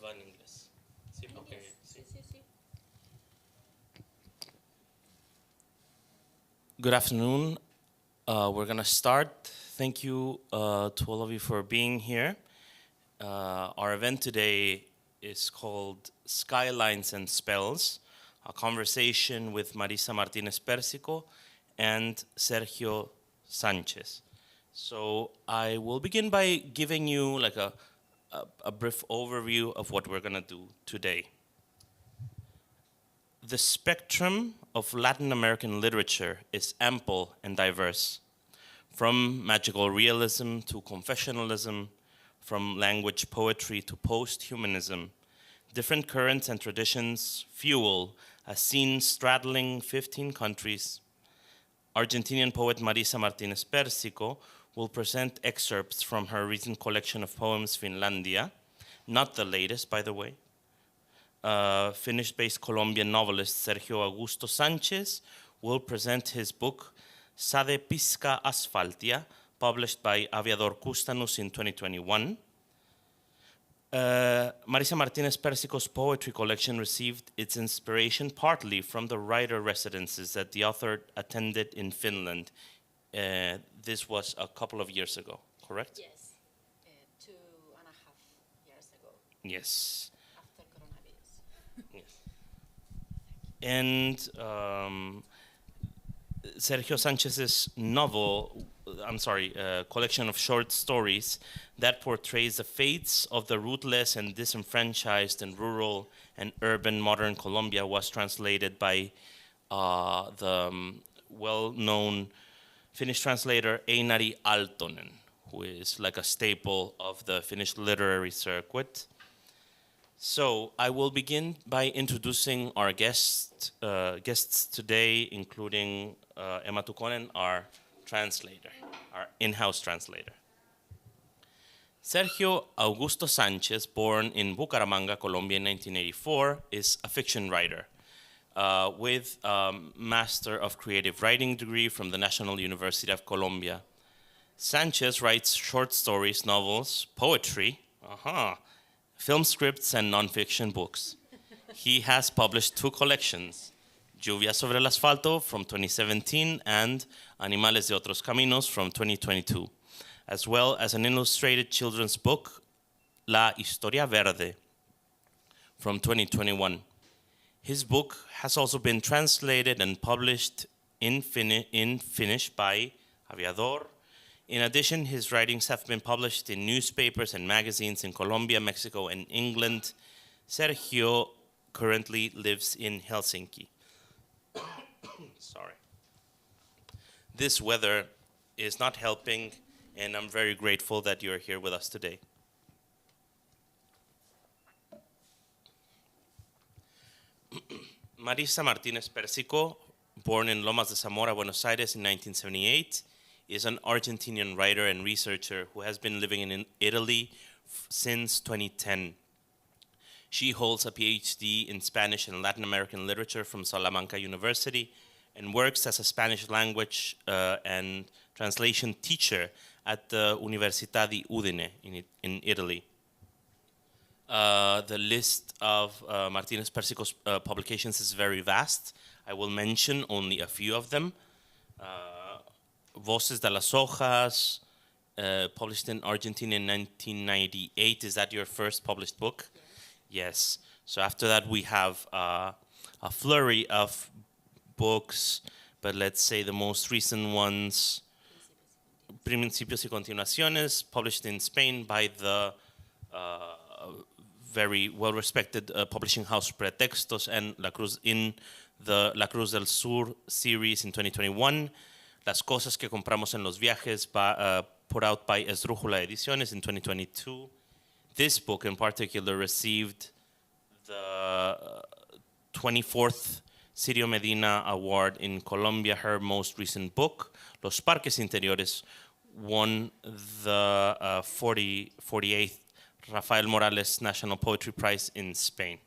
va en inglés. Sí, okay. Sí, sí, sí. Good afternoon. We're going to start. Thank you to all of you for being here. Our event today is called Skylines and Spells, a conversation with Marisa Martínez Pérsicon and Sergio Sánchez. So I will begin by giving you like a brief overview of what we're going to do today. The spectrum of Latin American literature is ample and diverse, from magical realism to confessionalism, from language poetry to post-humanism. Different currents and traditions fuel a scene straddling 15 countries. Argentinian poet Marisa Martínez Pérsicon will present excerpts from her recent collection of poems, Finlandia, not the latest, by the way. Finnish-based Colombian novelist Sergio Augusto Sánchez will present his book, Sade, piiskaa, asfalttia, published by Aviador Custanus in 2021. Marisa Martínez Pérsicon's poetry collection received its inspiration partly from the writer residences that the author attended in Finland. This was a couple of years ago, correct? Yes, 2.5 years ago, Yes. after coronavirus. Yes. And Sergio Sánchez's collection of short stories that portrays the fates of the rootless and disenfranchised in rural and urban modern Colombia was translated by the well-known Finnish translator Einari Aaltonen, who is like a staple of the Finnish literary circuit. So I will begin by introducing our guests today, including Emma Tukonen, our translator, our in-house translator. Sergio Augusto Sánchez, born in Bucaramanga, Colombia in 1984, is a fiction writer with a Master of Creative Writing degree from the National University of Colombia. Sánchez writes short stories, novels, poetry, film scripts, and nonfiction books. He has published 2 collections, Lluvia sobre el asfalto from 2017 and Animales de otros caminos from 2022, as well as an illustrated children's book, La Historia Verde, from 2021. His book has also been translated and published in Finnish by Aviador. In addition, his writings have been published in newspapers and magazines in Colombia, Mexico, and England. Sergio currently lives in Helsinki. Sorry. This weather is not helping, and I'm very grateful that you're here with us today. Marisa Martínez Pérsicon, born in Lomas de Zamora, Buenos Aires in 1978, is an Argentinian writer and researcher who has been living in Italy since 2010. She holds a PhD in Spanish and Latin American literature from Salamanca University and works as a Spanish language and translation teacher at the Università di Udine in Italy. The list of Martínez Pérsicon's publications is very vast. I will mention only a few of them. Voces de las Hojas, published in Argentina in 1998. Is that your first published book? Yes. So after that we have a flurry of books, but let's say the most recent ones, Principios y Continuaciones, published in Spain by the very well-respected publishing house Pretextos, and La Cruz in the La Cruz del Sur series in 2021. Las Cosas que Compramos en los Viajes, put out by Esdrújula Ediciones in 2022. This book in particular received the 24th Sirio Medina Award in Colombia. Her most recent book, Los Parques Interiores, won the 48th Rafael Morales National Poetry Prize in Spain.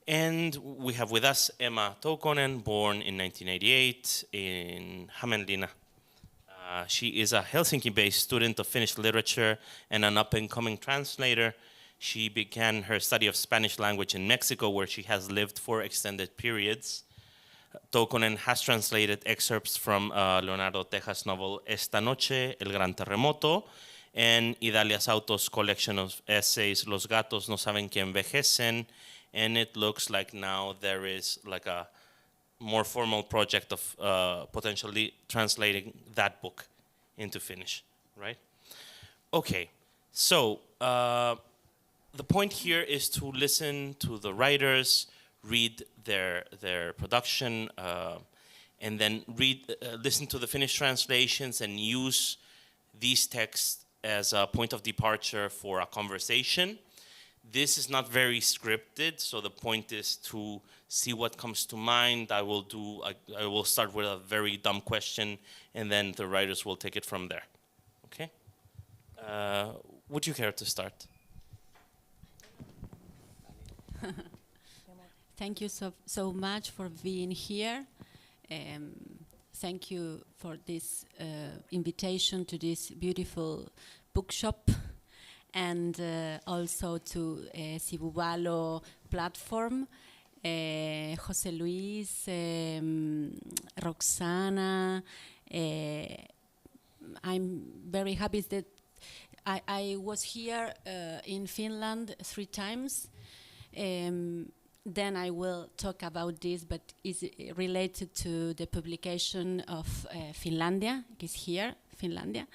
And we have with us Emma Tukonen, born in 1988 in Hämeenlinna. She is a Helsinki-based student of Finnish literature and an up-and-coming translator. She began her study of Spanish language in Mexico, where she has lived for extended periods. Toukonen has translated excerpts from Leonardo Tejas' novel Esta Noche, El Gran Terremoto, and Idalia Sauto's collection of essays, Los Gatos No Saben Que Envejecen, and it looks like now there is like a more formal project of potentially translating that book into Finnish, right? Okay, so the point here is to listen to the writers, read their production, and then listen to the Finnish translations and use these texts as a point of departure for a conversation. This is not very scripted, so the point is to see what comes to mind. I will start with a very dumb question, and then the writers will take it from there. Okay? Would you care to start? Thank you so much for being here. Thank you for this invitation to this beautiful bookshop, and also to Sibubalo platform, Jose Luis, Roxana. I'm very happy that I was here in Finland 3 times. Then I will talk about this, but is related to the publication of Finlandia. It is here, Finlandia.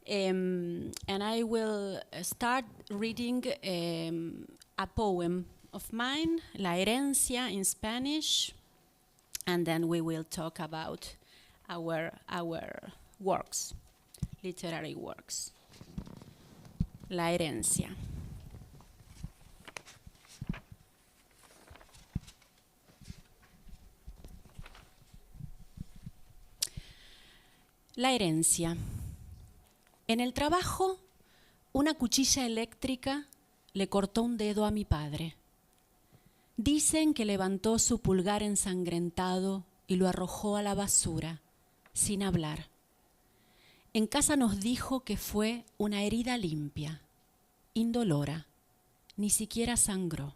And I will start reading a poem of mine, La Herencia in Spanish, and then we will talk about our works, literary works. La Herencia. La herencia. En el trabajo, una cuchilla eléctrica le cortó un dedo a mi padre. Dicen que levantó su pulgar ensangrentado y lo arrojó a la basura, sin hablar. En casa nos dijo que fue una herida limpia, indolora, ni siquiera sangró.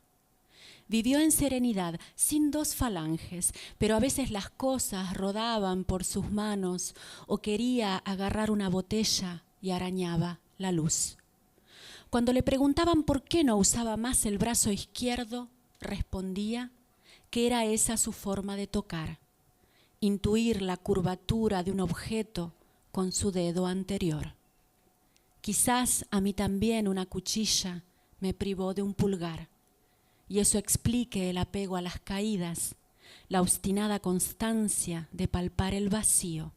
Vivió en serenidad, sin 2 falanges, pero a veces las cosas rodaban por sus manos o quería agarrar una botella y arañaba la luz. Cuando le preguntaban por qué no usaba más el brazo izquierdo, respondía que era esa su forma de tocar, intuir la curvatura de un objeto con su dedo anterior. Quizás a mí también una cuchilla me privó de un pulgar, y eso explique el apego a las caídas, la obstinada constancia de palpar el vacío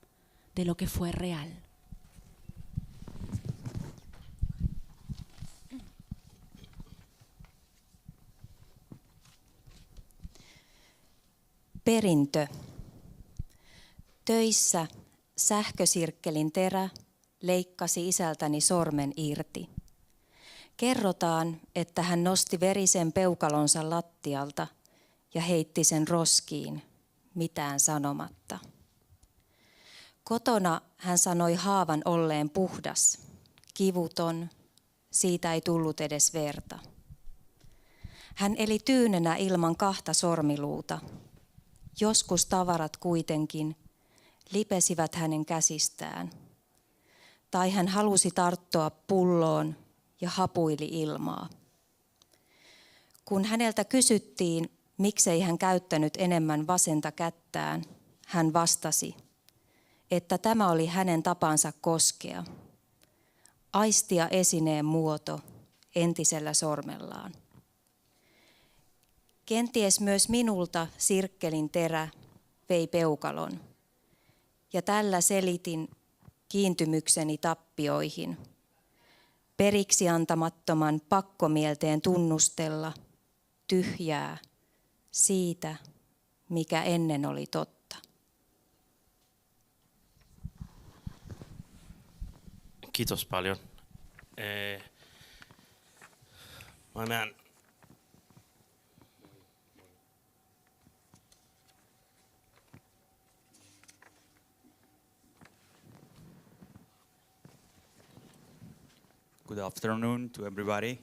de lo que fue real. Perintö. Töissä sähkösirkkelin terä leikkasi isältäni sormen irti. Kerrotaan, että hän nosti verisen peukalonsa lattialta ja heitti sen roskiin, mitään sanomatta. Kotona hän sanoi haavan olleen puhdas, kivuton, siitä ei tullut edes verta. Hän eli tyynenä ilman 2 sormiluuta. Joskus tavarat kuitenkin lipesivät hänen käsistään. Tai hän halusi tarttua pulloon ja hapuili ilmaa. Kun häneltä kysyttiin, miksei hän käyttänyt enemmän vasenta kättään, hän vastasi, että tämä oli hänen tapansa koskea, aistia esineen muoto entisellä sormellaan. Kenties myös minulta sirkkelin terä vei peukalon, ja tällä selitin kiintymykseni tappioihin, periksi antamattoman pakkomielteen tunnustella tyhjää siitä, mikä ennen oli totta. Kiitos paljon. My man. Good afternoon to everybody.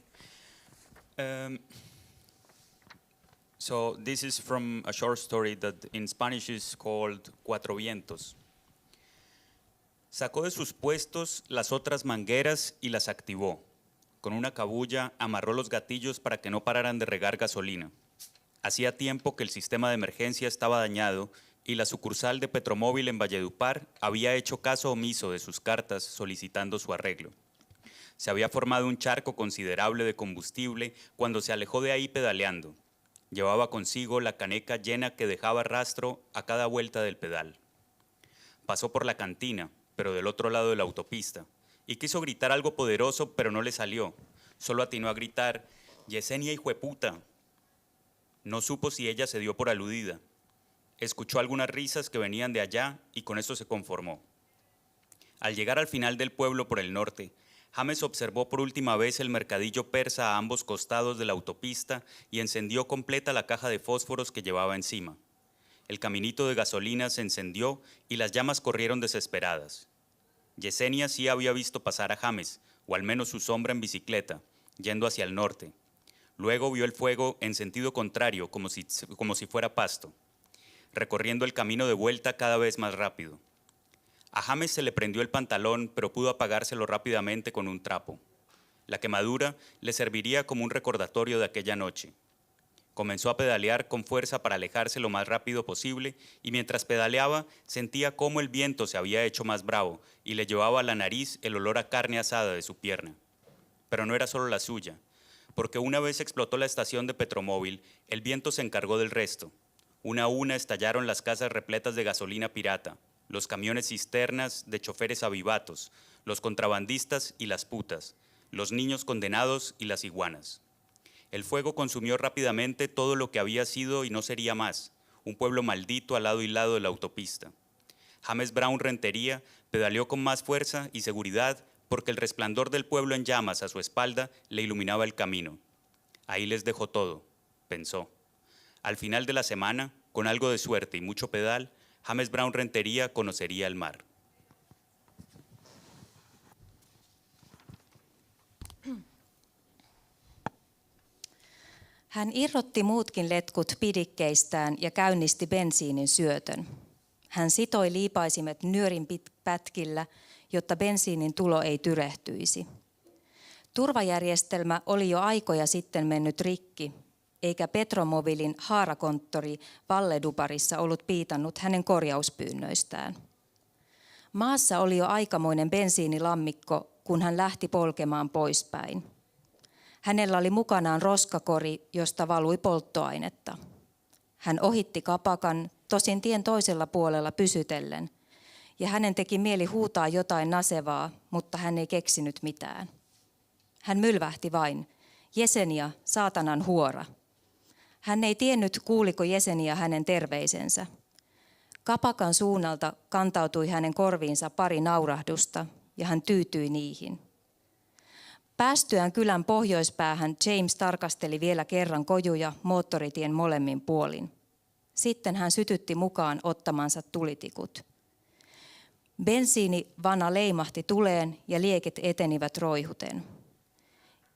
So this is from a short story that in Spanish is called Cuatro Vientos. Sacó de sus puestos las otras mangueras y las activó. Con una cabulla amarró los gatillos para que no pararan de regar gasolina. Hacía tiempo que el sistema de emergencia estaba dañado y la sucursal de Petromóvil en Valledupar había hecho caso omiso de sus cartas solicitando su arreglo. Se había formado un charco considerable de combustible cuando se alejó de ahí pedaleando. Llevaba consigo la caneca llena que dejaba rastro a cada vuelta del pedal. Pasó por la cantina, pero del otro lado de la autopista, y quiso gritar algo poderoso, pero no le salió. Solo atinó a gritar, «Yesenia, hijueputa». No supo si ella se dio por aludida. Escuchó algunas risas que venían de allá y con eso se conformó. Al llegar al final del pueblo por el norte, James observó por última vez el mercadillo persa a ambos costados de la autopista y encendió completa la caja de fósforos que llevaba encima. El caminito de gasolina se encendió y las llamas corrieron desesperadas. Yesenia sí había visto pasar a James, o al menos su sombra en bicicleta, yendo hacia el norte. Luego vio el fuego en sentido contrario, como si fuera pasto, recorriendo el camino de vuelta cada vez más rápido. A James se le prendió el pantalón, pero pudo apagárselo rápidamente con un trapo. La quemadura le serviría como un recordatorio de aquella noche. Comenzó a pedalear con fuerza para alejarse lo más rápido posible y mientras pedaleaba sentía cómo el viento se había hecho más bravo y le llevaba a la nariz el olor a carne asada de su pierna. Pero no era solo la suya, porque una vez explotó la estación de Petromóvil, el viento se encargó del resto. Una a una estallaron las casas repletas de gasolina pirata, los camiones cisternas de choferes avivatos, los contrabandistas y las putas, los niños condenados y las iguanas. El fuego consumió rápidamente todo lo que había sido y no sería más, un pueblo maldito al lado y lado de la autopista. James Brown Rentería pedaleó con más fuerza y seguridad porque el resplandor del pueblo en llamas a su espalda le iluminaba el camino. Ahí les dejo todo, pensó. Al final de la semana, con algo de suerte y mucho pedal, James Brown Rentería conocería el mar. Hän irrotti muutkin letkut pidikkeistään ja käynnisti bensiinin syötön. Hän sitoi liipaisimet nyörin pätkillä, jotta bensiinin tulo ei tyrehtyisi. Turvajärjestelmä oli jo aikoja sitten mennyt rikki, eikä Petromobilin haarakonttori Valleduparissa ollut piitannut hänen korjauspyynnöistään. Maassa oli jo aikamoinen bensiinilammikko, kun hän lähti polkemaan poispäin. Hänellä oli mukanaan roskakori, josta valui polttoainetta. Hän ohitti kapakan, tosin tien toisella puolella pysytellen, ja hänen teki mieli huutaa jotain nasevaa, mutta hän ei keksinyt mitään. Hän mylvähti vain, Yesenia, saatanan huora. Hän ei tiennyt, kuuliko Yesenia hänen terveisensä. Kapakan suunnalta kantautui hänen korviinsa pari naurahdusta, ja hän tyytyi niihin. Päästyään kylän pohjoispäähän James tarkasteli vielä kerran kojuja moottoritien molemmin puolin. Sitten hän sytytti mukaan ottamansa tulitikut. Bensiinivana leimahti tuleen ja liekit etenivät roihuten.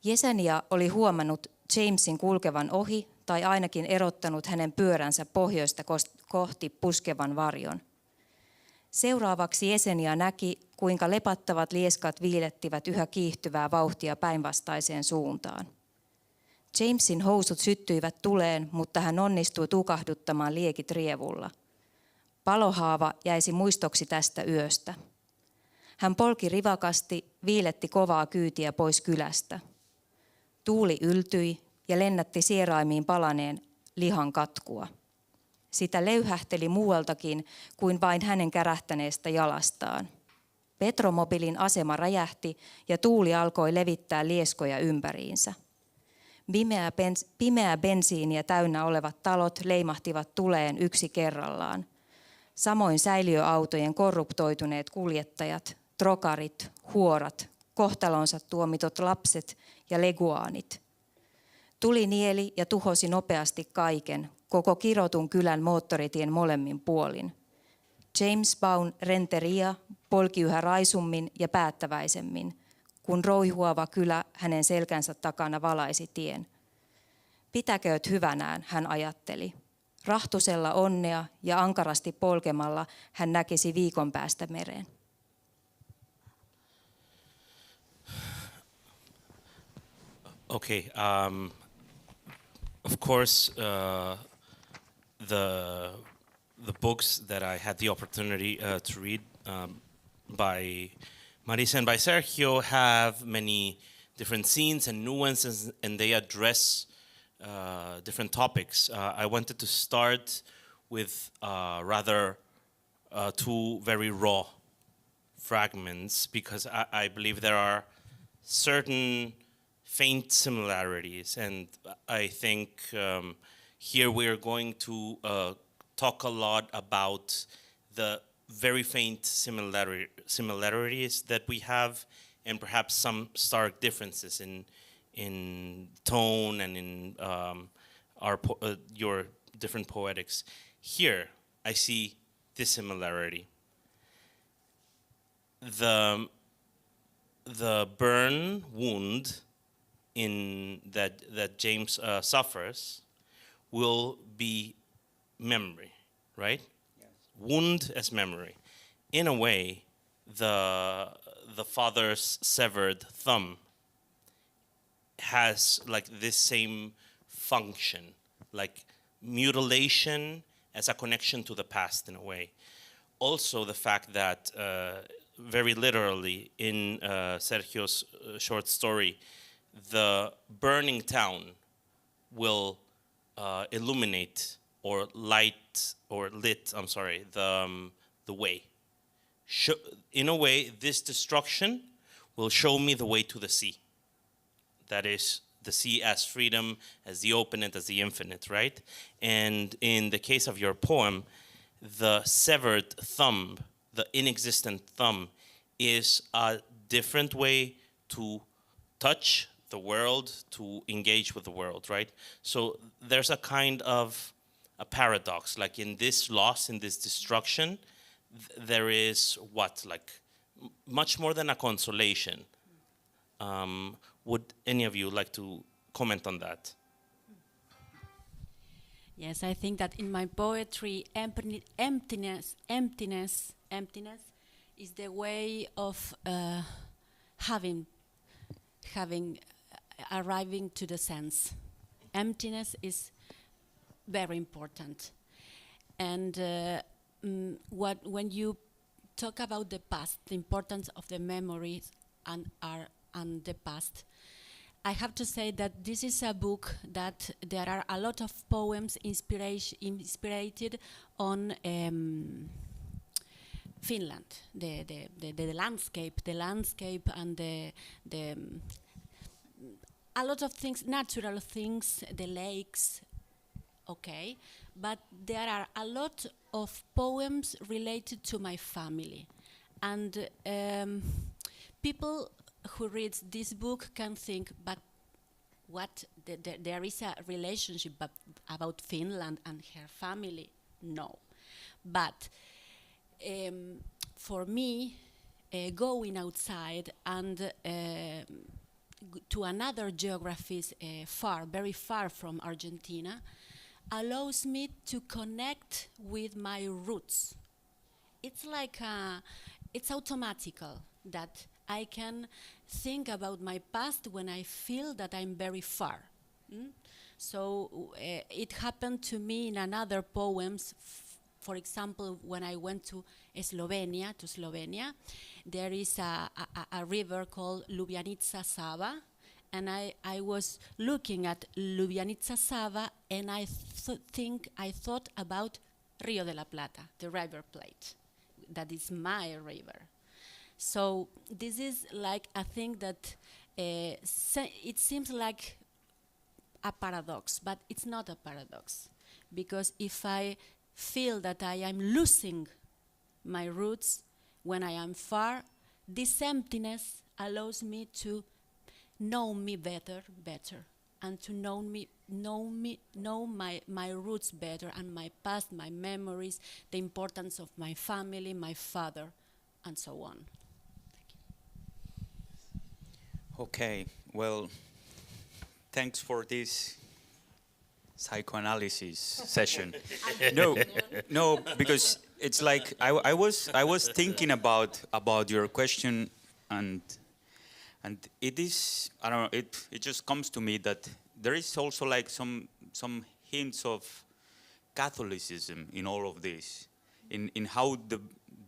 Yesenia oli huomannut Jamesin kulkevan ohi tai ainakin erottanut hänen pyöränsä pohjoista kohti puskevan varjon. Seuraavaksi Yesenia näki, kuinka lepattavat lieskat viilettivät yhä kiihtyvää vauhtia päinvastaiseen suuntaan. Jamesin housut syttyivät tuleen, mutta hän onnistui tukahduttamaan liekit rievulla. Palohaava jäisi muistoksi tästä yöstä. Hän polki rivakasti, viiletti kovaa kyytiä pois kylästä. Tuuli yltyi ja lennätti sieraimiin palaneen lihan katkua. Sitä löyhähteli muualtakin kuin vain hänen kärähtäneestä jalastaan. Petromobilin asema räjähti ja tuuli alkoi levittää lieskoja ympäriinsä. Pimeää bensiiniä täynnä olevat talot leimahtivat tuleen yksi kerrallaan. Samoin säiliöautojen korruptoituneet kuljettajat, trokarit, huorat, kohtalonsa tuomitut lapset ja leguaanit. Tuli nieli ja tuhosi nopeasti kaiken, koko kirotun kylän moottoritien molemmin puolin. James Brown Rentería polki yhä raisummin ja päättäväisemmin, kun roihuava kylä hänen selkänsä takana valaisi tien. Pitäkööt hyvänään, hän ajatteli. Rahtusella onnea ja ankarasti polkemalla hän näkisi viikon päästä mereen. Okay. Of course, the books that I had the opportunity to read by Marisa and by Sergio have many different scenes and nuances, and they address different topics. I wanted to start with rather two very raw fragments because I believe there are certain faint similarities, and I think here we are going to talk a lot about the very faint similarities that we have, and perhaps some stark differences in tone and in your different poetics. Here, I see this similarity. The burn wound in that James suffers will be memory, right? Yes. Wound as memory. In a way, the father's severed thumb has like this same function, like mutilation as a connection to the past in a way. Also the fact that very literally in Sergio's short story, the burning town will illuminate or light or lit, the way. In a way, this destruction will show me the way to the sea. That is, the sea as freedom, as the open, as the infinite, right? And in the case of your poem, the severed thumb, the inexistent thumb, is a different way to touch the world, to engage with the world, right? So there's a kind of a paradox, like in this loss, in this destruction, there is what, like much more than a consolation. Would any of you like to comment on that? Yes, I think that in my poetry, emptiness is the way of arriving to the sense. Emptiness is very important. And when you talk about the past, the importance of the memories and the past, I have to say that this is a book that there are a lot of poems inspired on Finland, the landscape, and a lot of things, natural things, the lakes, okay, but there are a lot of poems related to my family, and people who read this book can think, but what, there is a relationship about Finland and her family? No. But for me, going outside and to another geographies very far from Argentina, allows me to connect with my roots. It's like it's automatical that I can think about my past when I feel that I'm very far. So it happened to me in another poems. For example, when I went to Slovenia, there is a river called Ljubljanica Sava, and I was looking at Ljubljanica Sava, and I thought about Rio de la Plata, the River Plate. That is my river. So this is like a thing that it seems like a paradox, but it's not a paradox, because if I feel that I am losing my roots when I am far, this emptiness allows me to know me better, and to know my roots better, and my past, my memories, the importance of my family, my father, and so on. Okay, well, thanks for this psychoanalysis session. No, because it's like I was thinking about your question, and it is, I don't know, it just comes to me that there is also like some hints of Catholicism in all of this, in how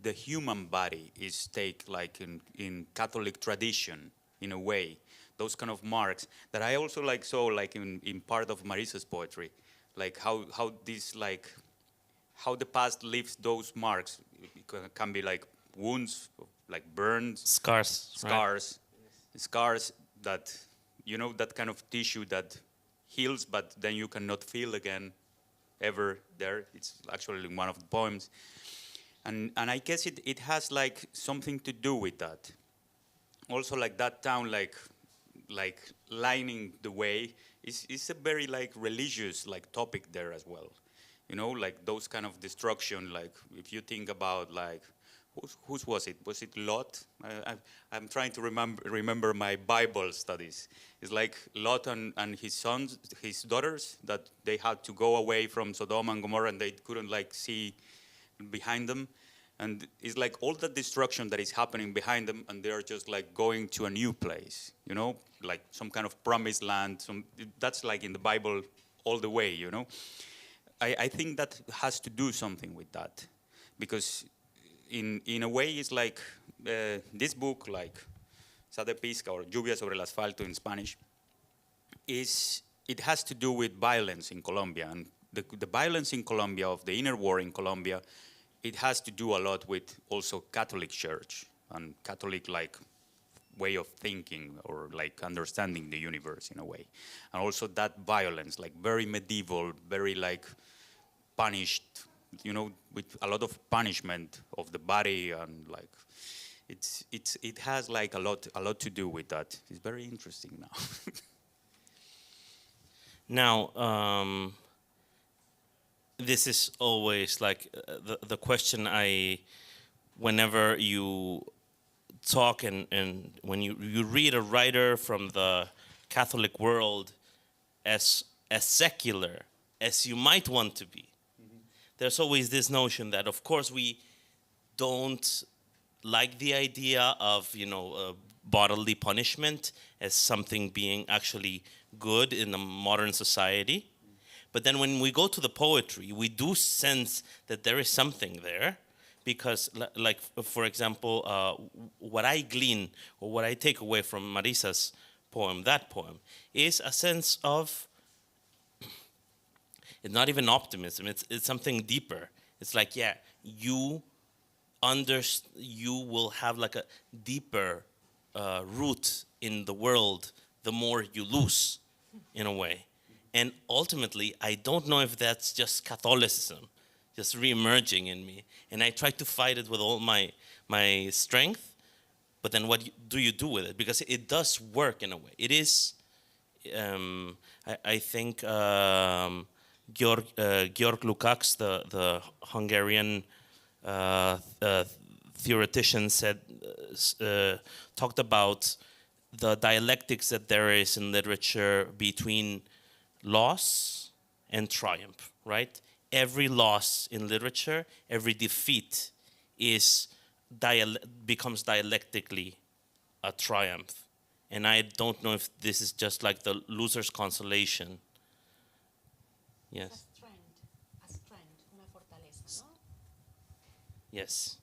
the human body is take like in Catholic tradition in a way. Those kind of marks that I also like saw like in part of Marisa's poetry, like how this like how the past leaves those marks. It can be like wounds, like burns, Scars. Right? scars that, you know, that kind of tissue that heals, but then you cannot feel again ever there. It's actually in one of the poems, and I guess it has like something to do with that. Also, like that town, like lining the way is a very like religious like topic there as well, you know, like those kind of destruction. Like if you think about like whose was it Lot? I'm trying to remember my Bible studies. It's like Lot and his sons, his daughters, that they had to go away from Sodom and Gomorrah, and they couldn't like see behind them. And it's like all the destruction that is happening behind them, and they're just like going to a new place, you know, like some kind of promised land. That's like in the Bible all the way, you know. I think that has to do something with that, because in a way it's like this book, like Sade, piiskaa, or Lluvia sobre el asfalto in Spanish, it has to do with violence in Colombia, and the violence in Colombia, of the inner war in Colombia. It has to do a lot with also Catholic Church and Catholic like way of thinking, or like understanding the universe in a way. And also that violence, like very medieval, very like punished, you know, with a lot of punishment of the body, and like it has like a lot to do with that. It's very interesting now. Now, this is always like the question whenever you talk and when you read a writer from the Catholic world as secular as you might want to be, there's always this notion that, of course, we don't like the idea of, you know, bodily punishment as something being actually good in a modern society. But then when we go to the poetry, we do sense that there is something there, because, like, for example, what I glean or what I take away from Marisa's poem, that poem, is a sense of, it's not even optimism, it's something deeper. It's like, yeah, you will have like a deeper root in the world the more you lose, in a way. And ultimately, I don't know if that's just Catholicism, just re-emerging in me. And I try to fight it with all my strength, but then what do you do with it? Because it does work in a way. It is, I think, Georg Lukács, the Hungarian theoretician, talked about the dialectics that there is in literature between loss and triumph, right? Every loss in literature, every defeat becomes dialectically a triumph. And I don't know if this is just like the loser's consolation. Yes. A strength, una fortaleza, ¿no? Yes.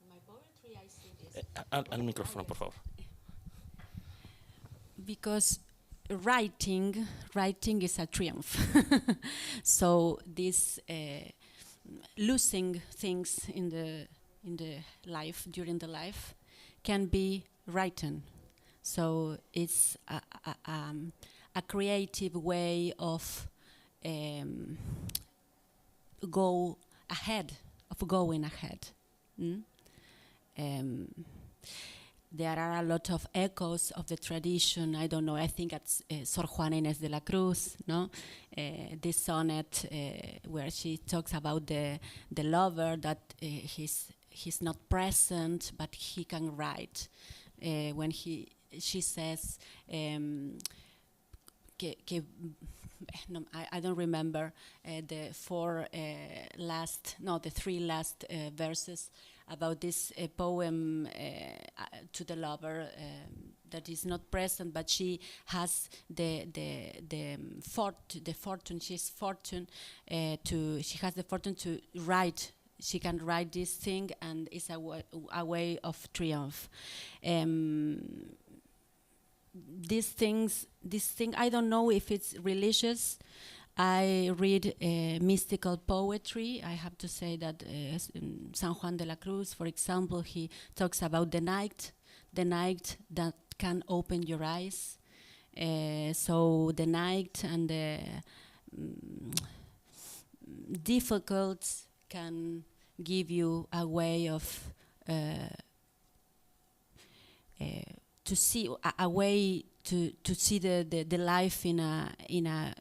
In my poetry, I see this. Al micrófono, por favor. Because writing is a triumph. So this losing things in the life, during the life, can be written. So it's a creative way of going ahead. There are a lot of echoes of the tradition. I don't know, I think it's Sor Juana Inés de la Cruz, no? This sonnet where she talks about the lover, that he's not present, but he can write. When she says que no, I don't remember the three last verses about this poem to the lover that is not present, but she has the fortune. She has the fortune to write. She can write this thing, and it's a way of triumph. This thing, I don't know if it's religious. I read mystical poetry. I have to say that San Juan de la Cruz, for example, he talks about the night that can open your eyes. So the night and the difficult can give you a way of to see a way to see the life in a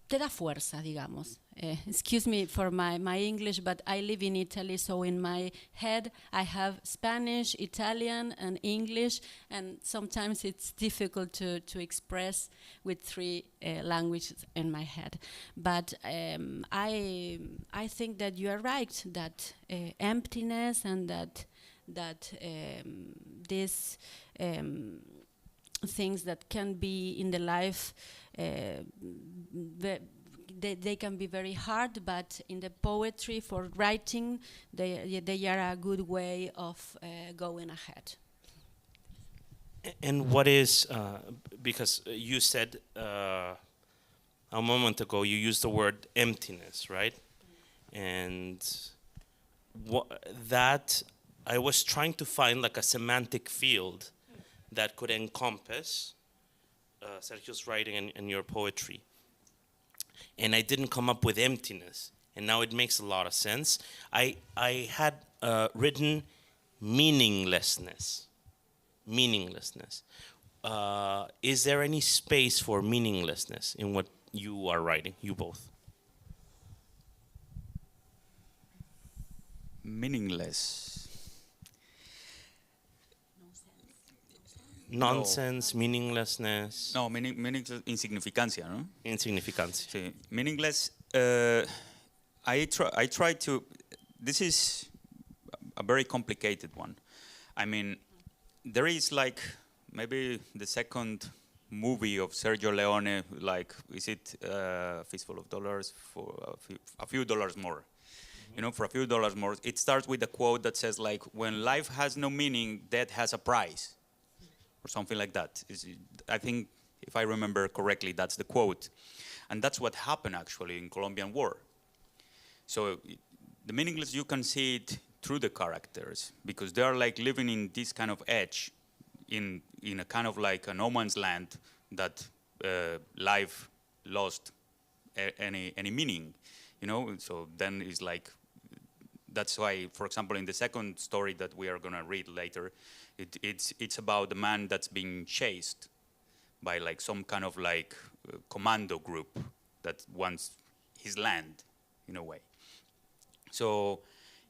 te da fuerza, digamos. Excuse me for my English, but I live in Italy, so in my head I have Spanish, Italian, and English, and sometimes it's difficult to express with three languages in my head. But I think that you are right, that emptiness and that these things that can be in the life, they can be very hard, but in the poetry for writing, they are a good way of going ahead. And what is, because you said a moment ago, you used the word emptiness, right? And that I was trying to find like a semantic field that could encompass Sergio's writing and your poetry. And I didn't come up with emptiness. And now it makes a lot of sense. I had written meaninglessness. Meaninglessness. Is there any space for meaninglessness in what you are writing, you both? Meaningless. Nonsense, meaninglessness. No, meaningless, insignificancia, no? Insignificancia. Sí. Meaningless. I try to. This is a very complicated one. I mean, there is like maybe the second movie of Sergio Leone. Like, is it Fistful of Dollars for a few dollars more? Mm-hmm. You know, for a few dollars more. It starts with a quote that says like, "When life has no meaning, death has a price." Or something like that. I think, if I remember correctly, that's the quote. And that's what happened, actually, in Colombian War. So the meaningless, you can see it through the characters, because they are like living in this kind of edge, in a kind of like a no man's land that life lost any meaning, you know? So then it's like, that's why, for example, in the second story that we are gonna read later, it's about the man that's being chased by like some kind of like commando group that wants his land, in a way. So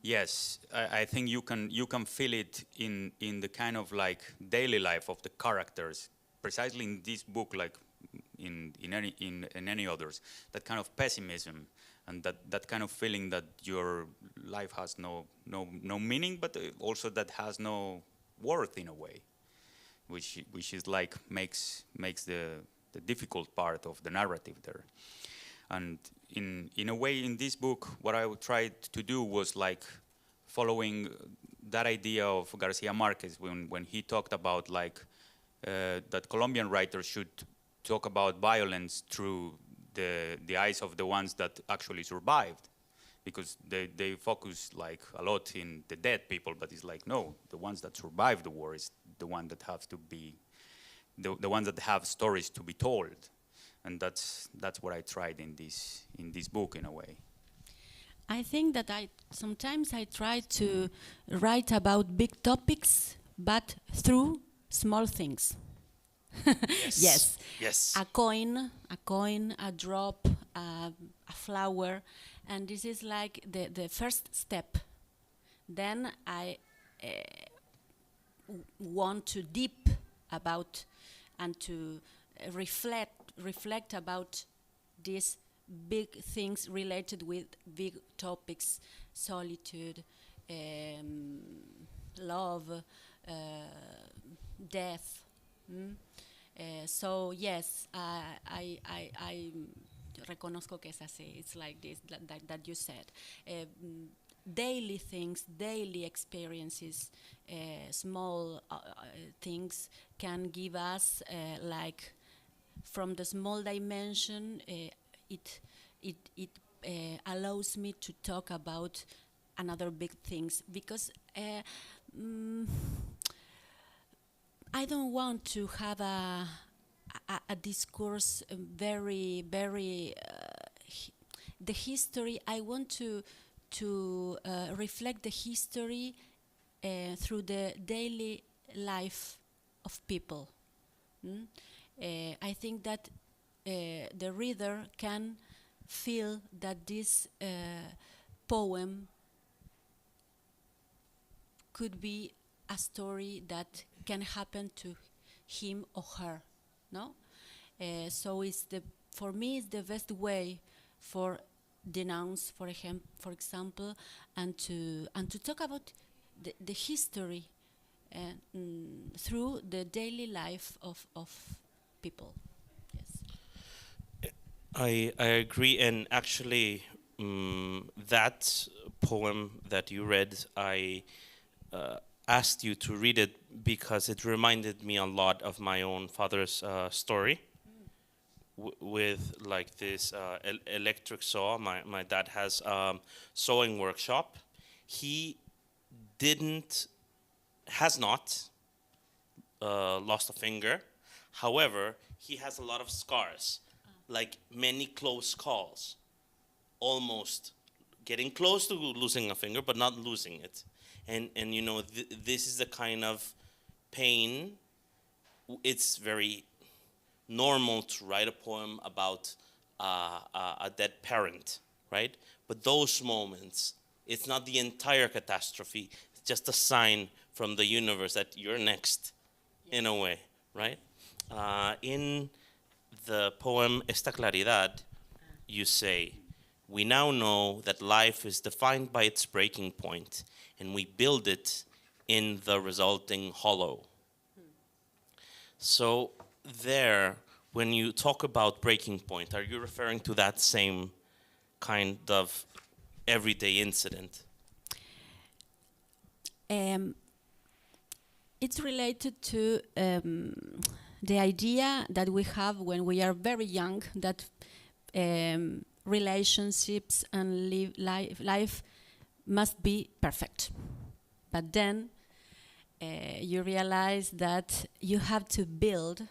yes, I think you can feel it in the kind of like daily life of the characters, precisely in this book, like in any others. That kind of pessimism and that kind of feeling that your life has no meaning, but also that has no worth, in a way, which is like makes the difficult part of the narrative there. And in a way, in this book, what I tried to do was like following that idea of Garcia Marquez when he talked about like that Colombian writers should talk about violence through the eyes of the ones that actually survived. Because they focus like a lot in the dead people, but it's like, no, the ones that survive the war is the one that have to be, the ones that have stories to be told. And that's what I tried in this book, in a way. I think that sometimes I try to write about big topics, but through small things. Yes. Yes. A coin, a drop, a flower. And this is like the first step. Then I want to deep about and to reflect reflect about these big things related with big topics, solitude, love, death. So yes, I reconozco que es así. It's like this that you said. Daily things, daily experiences, small things can give us like from the small dimension. It allows me to talk about another big things because I don't want to have a discourse very the history. I want to reflect the history through the daily life of people. I think that the reader can feel that this poem could be a story that can happen to him or her, no? So for me, it's the best way for denounce, for example, and to talk about the history through the daily life of people. Yes. I agree, and actually, that poem that you read, I asked you to read it because it reminded me a lot of my own father's story. With like this electric saw. My dad has sewing workshop. He has not lost a finger. However, he has a lot of scars, like many close calls, almost getting close to losing a finger, but not losing it. And you know, this is the kind of pain. It's very normal to write a poem about a dead parent, right? But those moments, it's not the entire catastrophe. It's just a sign from the universe that you're next, in a way, right? In the poem Esta Claridad, you say, we now know that life is defined by its breaking point, and we build it in the resulting hollow. So there, when you talk about breaking point, are you referring to that same kind of everyday incident? It's related to the idea that we have when we are very young, that relationships and life must be perfect. But then you realize that you have to build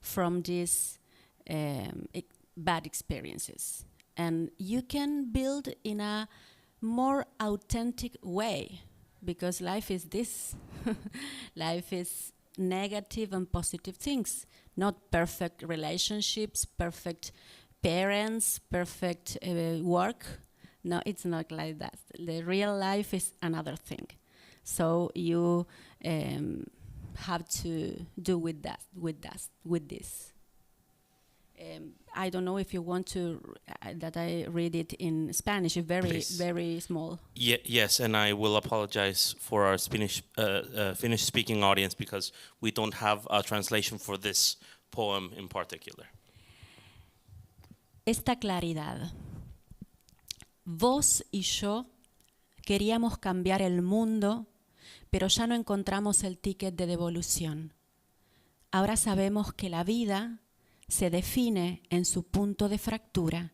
from these bad experiences. And you can build in a more authentic way, because life is this. Life is negative and positive things, not perfect relationships, perfect parents, perfect work. No, it's not like that. The real life is another thing. So you have to do with this. I don't know if you want to that I read it in Spanish. It's very small. Yes, and I will apologize for our Finnish-speaking audience because we don't have a translation for this poem in particular. Esta claridad. Vos y yo queríamos cambiar el mundo, pero ya no encontramos el ticket de devolución. Ahora sabemos que la vida se define en su punto de fractura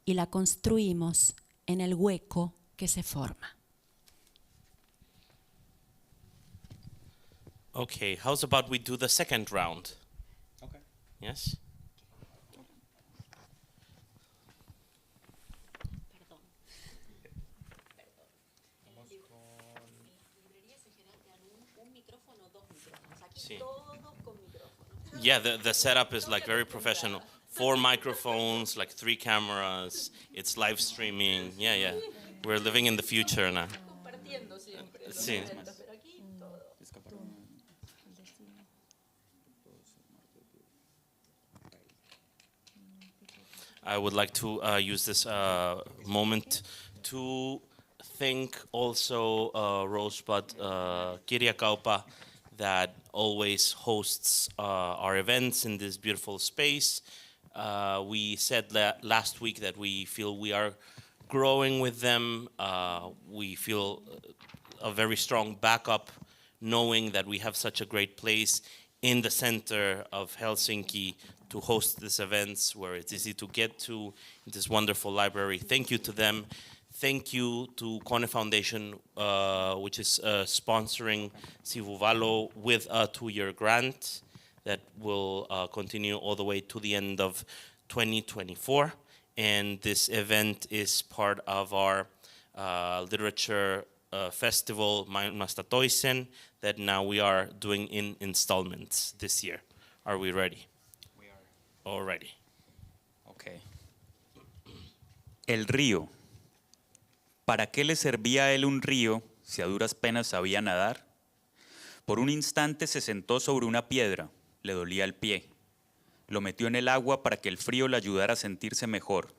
y la construimos en el hueco que se forma. Okay, how's about we do the second round? Okay. Yes? Sí. Yeah, the setup is like very professional. 4 microphones, like 3 cameras. It's live streaming. Yeah. We're living in the future now. Sí. I would like to use this moment to thank also Rosebud Kirjakaupa that always hosts our events in this beautiful space. We said last week that we feel we are growing with them. We feel a very strong backup knowing that we have such a great place in the center of Helsinki to host these events where it's easy to get to this wonderful library. Thank you to them. Thank you to Kone Foundation, which is sponsoring Sivuvalo with a 2-year grant that will continue all the way to the end of 2024. And this event is part of our literature festival, Maailmasta Toiseen, that now we are doing in installments this year. Are we ready? We are. All ready. Okay. El río. ¿Para qué le servía a él un río si a duras penas sabía nadar? Por un instante se sentó sobre una piedra, le dolía el pie. Lo metió en el agua para que el frío le ayudara a sentirse mejor.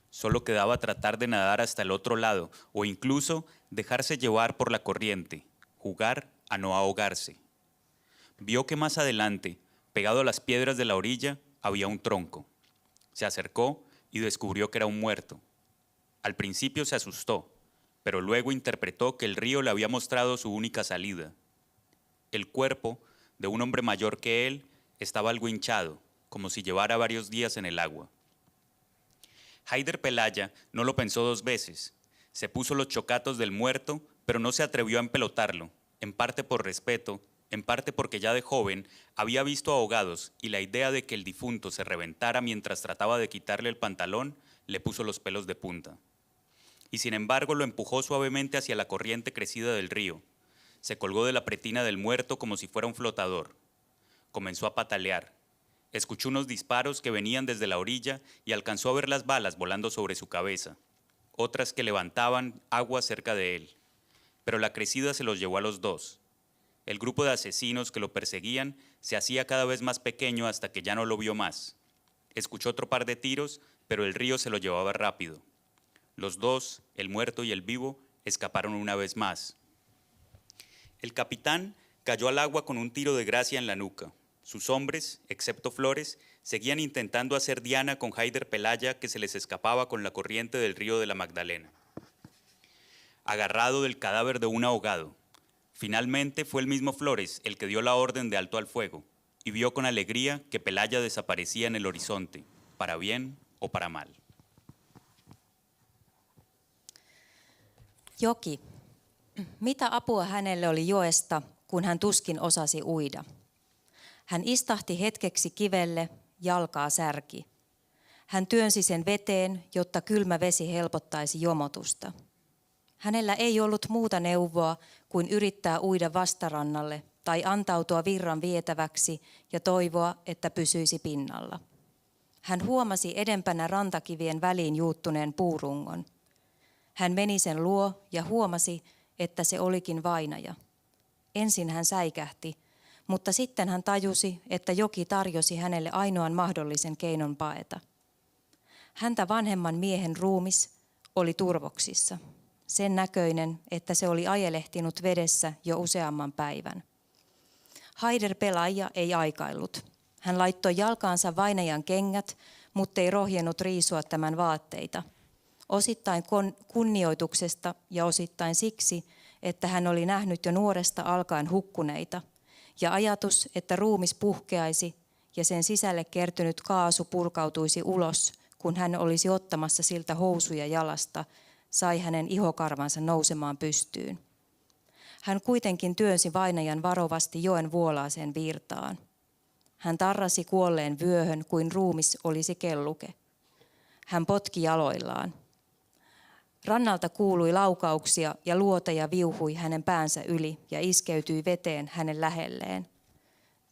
Solo quedaba tratar de nadar hasta el otro lado o incluso dejarse llevar por la corriente, jugar a no ahogarse. Vio que más adelante, pegado a las piedras de la orilla, había un tronco. Se acercó y descubrió que era un muerto. Al principio se asustó, pero luego interpretó que el río le había mostrado su única salida. El cuerpo de un hombre mayor que él estaba algo hinchado, como si llevara varios días en el agua. Haider Pelaya no lo pensó 2 veces. Se puso los chocatos del muerto, pero no se atrevió a empelotarlo, en parte por respeto, en parte porque ya de joven había visto ahogados y la idea de que el difunto se reventara mientras trataba de quitarle el pantalón le puso los pelos de punta. Y sin embargo lo empujó suavemente hacia la corriente crecida del río. Se colgó de la pretina del muerto como si fuera un flotador. Comenzó a patalear. Escuchó unos disparos que venían desde la orilla y alcanzó a ver las balas volando sobre su cabeza, otras que levantaban agua cerca de él. Pero la crecida se los llevó a los 2. El grupo de asesinos que lo perseguían se hacía cada vez más pequeño hasta que ya no lo vio más. Escuchó otro par de tiros, pero el río se lo llevaba rápido. Los 2, el muerto y el vivo, escaparon una vez más. El capitán cayó al agua con un tiro de gracia en la nuca. Sus hombres, excepto Flores, seguían intentando hacer diana con Haider Pelaya que se les escapaba con la corriente del río de la Magdalena. Agarrado del cadáver de un ahogado. Finalmente fue el mismo Flores el que dio la orden de alto al fuego y vio con alegría que Pelaya desaparecía en el horizonte, para bien o para mal. Joki. Mitä apua hänelle oli joesta, kun hän tuskin osasi uida? Hän istahti hetkeksi kivelle, jalkaa särki. Hän työnsi sen veteen, jotta kylmä vesi helpottaisi jomotusta. Hänellä ei ollut muuta neuvoa kuin yrittää uida vastarannalle tai antautua virran vietäväksi ja toivoa, että pysyisi pinnalla. Hän huomasi edempänä rantakivien väliin juuttuneen puurungon. Hän meni sen luo ja huomasi, että se olikin vainaja. Ensin hän säikähti, mutta sitten hän tajusi, että joki tarjosi hänelle ainoan mahdollisen keinon paeta. Häntä vanhemman miehen ruumis oli turvoksissa. Sen näköinen, että se oli ajelehtinut vedessä jo useamman päivän. Haider Pelaaja ei aikaillut. Hän laittoi jalkaansa vainajan kengät, mutta ei rohjennut riisua tämän vaatteita. Osittain kunnioituksesta ja osittain siksi, että hän oli nähnyt jo nuoresta alkaen hukkuneita. Ja ajatus, että ruumis puhkeaisi ja sen sisälle kertynyt kaasu purkautuisi ulos, kun hän olisi ottamassa siltä housuja jalasta, sai hänen ihokarvansa nousemaan pystyyn. Hän kuitenkin työnsi vainajan varovasti joen vuolaaseen virtaan. Hän tarrasi kuolleen vyöhön kuin ruumis olisi kelluke. Hän potki jaloillaan. Rannalta kuului laukauksia ja luoteja viuhui hänen päänsä yli ja iskeytyi veteen hänen lähelleen.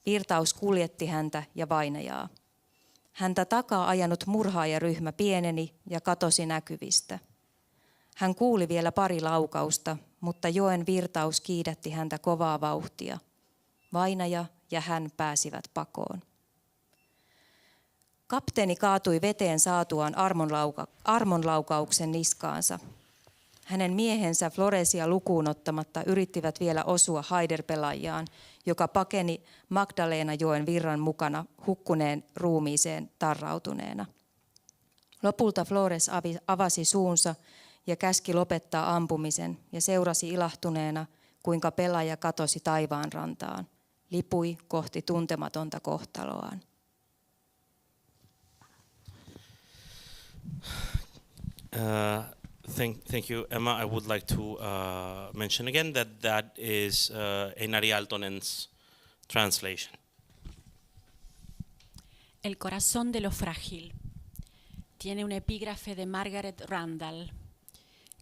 Virtaus kuljetti häntä ja vainajaa. Häntä takaa ajanut murhaajaryhmä pieneni ja katosi näkyvistä. Hän kuuli vielä pari laukausta, mutta joen virtaus kiidätti häntä kovaa vauhtia. Vainaja ja hän pääsivät pakoon. Kapteeni kaatui veteen saatuaan armonlaukauksen niskaansa. Hänen miehensä Floresia lukuun ottamatta yrittivät vielä osua Haider-pelaajaan, joka pakeni Magdalena-joen virran mukana hukkuneen ruumiiseen tarrautuneena. Lopulta Flores avasi suunsa ja käski lopettaa ampumisen ja seurasi ilahtuneena, kuinka pelaaja katosi taivaanrantaan, lipui kohti tuntematonta kohtaloaan. Thank you, Emma. I would like to mention again that is Einari Aaltonen's translation. El corazón de lo frágil. Tiene un epígrafe de Margaret Randall.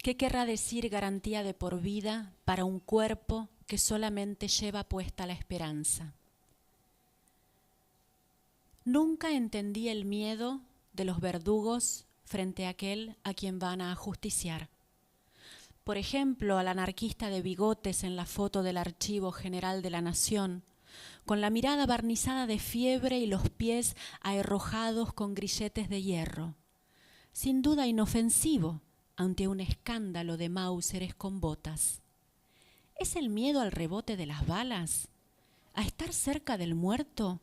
¿Qué querrá decir garantía de por vida para un cuerpo que solamente lleva puesta la esperanza? Nunca entendí el miedo de los verdugos frente a aquel a quien van a ajusticiar. Por ejemplo, al anarquista de bigotes en la foto del Archivo General de la Nación, con la mirada barnizada de fiebre y los pies aherrojados con grilletes de hierro. Sin duda inofensivo ante un escándalo de Mauseres con botas. ¿Es el miedo al rebote de las balas? ¿A estar cerca del muerto?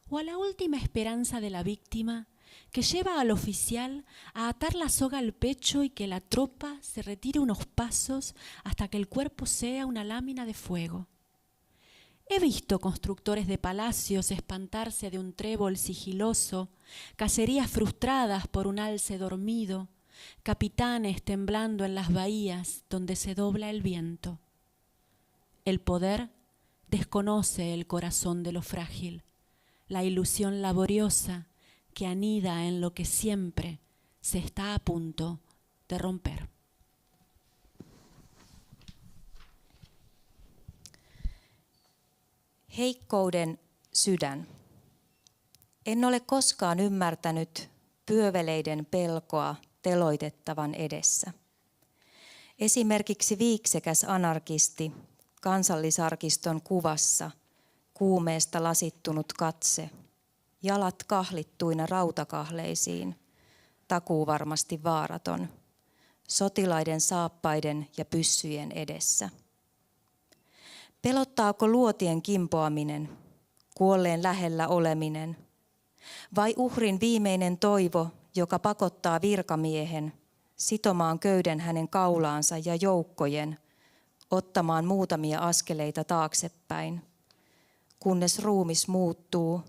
¿O a la última esperanza de la víctima que lleva al oficial a atar la soga al pecho y que la tropa se retire unos pasos hasta que el cuerpo sea una lámina de fuego? He visto constructores de palacios espantarse de un trébol sigiloso, cacerías frustradas por un alce dormido, capitanes temblando en las bahías donde se dobla el viento. El poder desconoce el corazón de lo frágil, la ilusión laboriosa que anida en lo que siempre se está a punto de romper. Heikkouden sydän. En ole koskaan ymmärtänyt pyöveleiden pelkoa teloitettavan edessä. Esimerkiksi viiksekäs anarkisti Kansallisarkiston kuvassa, kuumeesta lasittunut katse, jalat kahlittuina rautakahleisiin, takuuvarmasti vaaraton, sotilaiden saappaiden ja pyssyjen edessä. Pelottaako luotien kimpoaminen, kuolleen lähellä oleminen, vai uhrin viimeinen toivo, joka pakottaa virkamiehen sitomaan köyden hänen kaulaansa ja joukkojen, ottamaan muutamia askeleita taaksepäin, kunnes ruumis muuttuu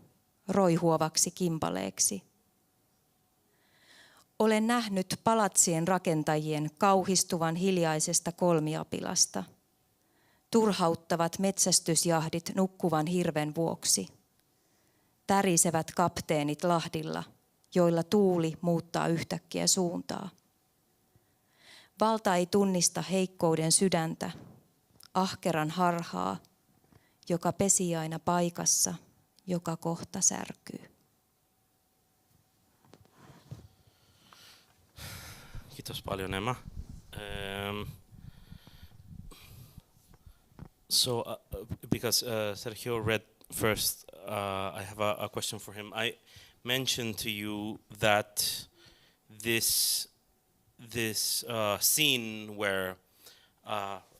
roihuavaksi kimpaleeksi. Olen nähnyt palatsien rakentajien kauhistuvan hiljaisesta kolmiapilasta. Turhauttavat metsästysjahdit nukkuvan hirven vuoksi. Tärisevät kapteenit lahdilla, joilla tuuli muuttaa yhtäkkiä suuntaa. Valta ei tunnista heikkouden sydäntä, ahkeran harhaa, joka pesi aina paikassa, joka kohta särkyy. Kiitos paljon, Emma. Because Sergio read first, I have a question for him. I mentioned to you that this scene where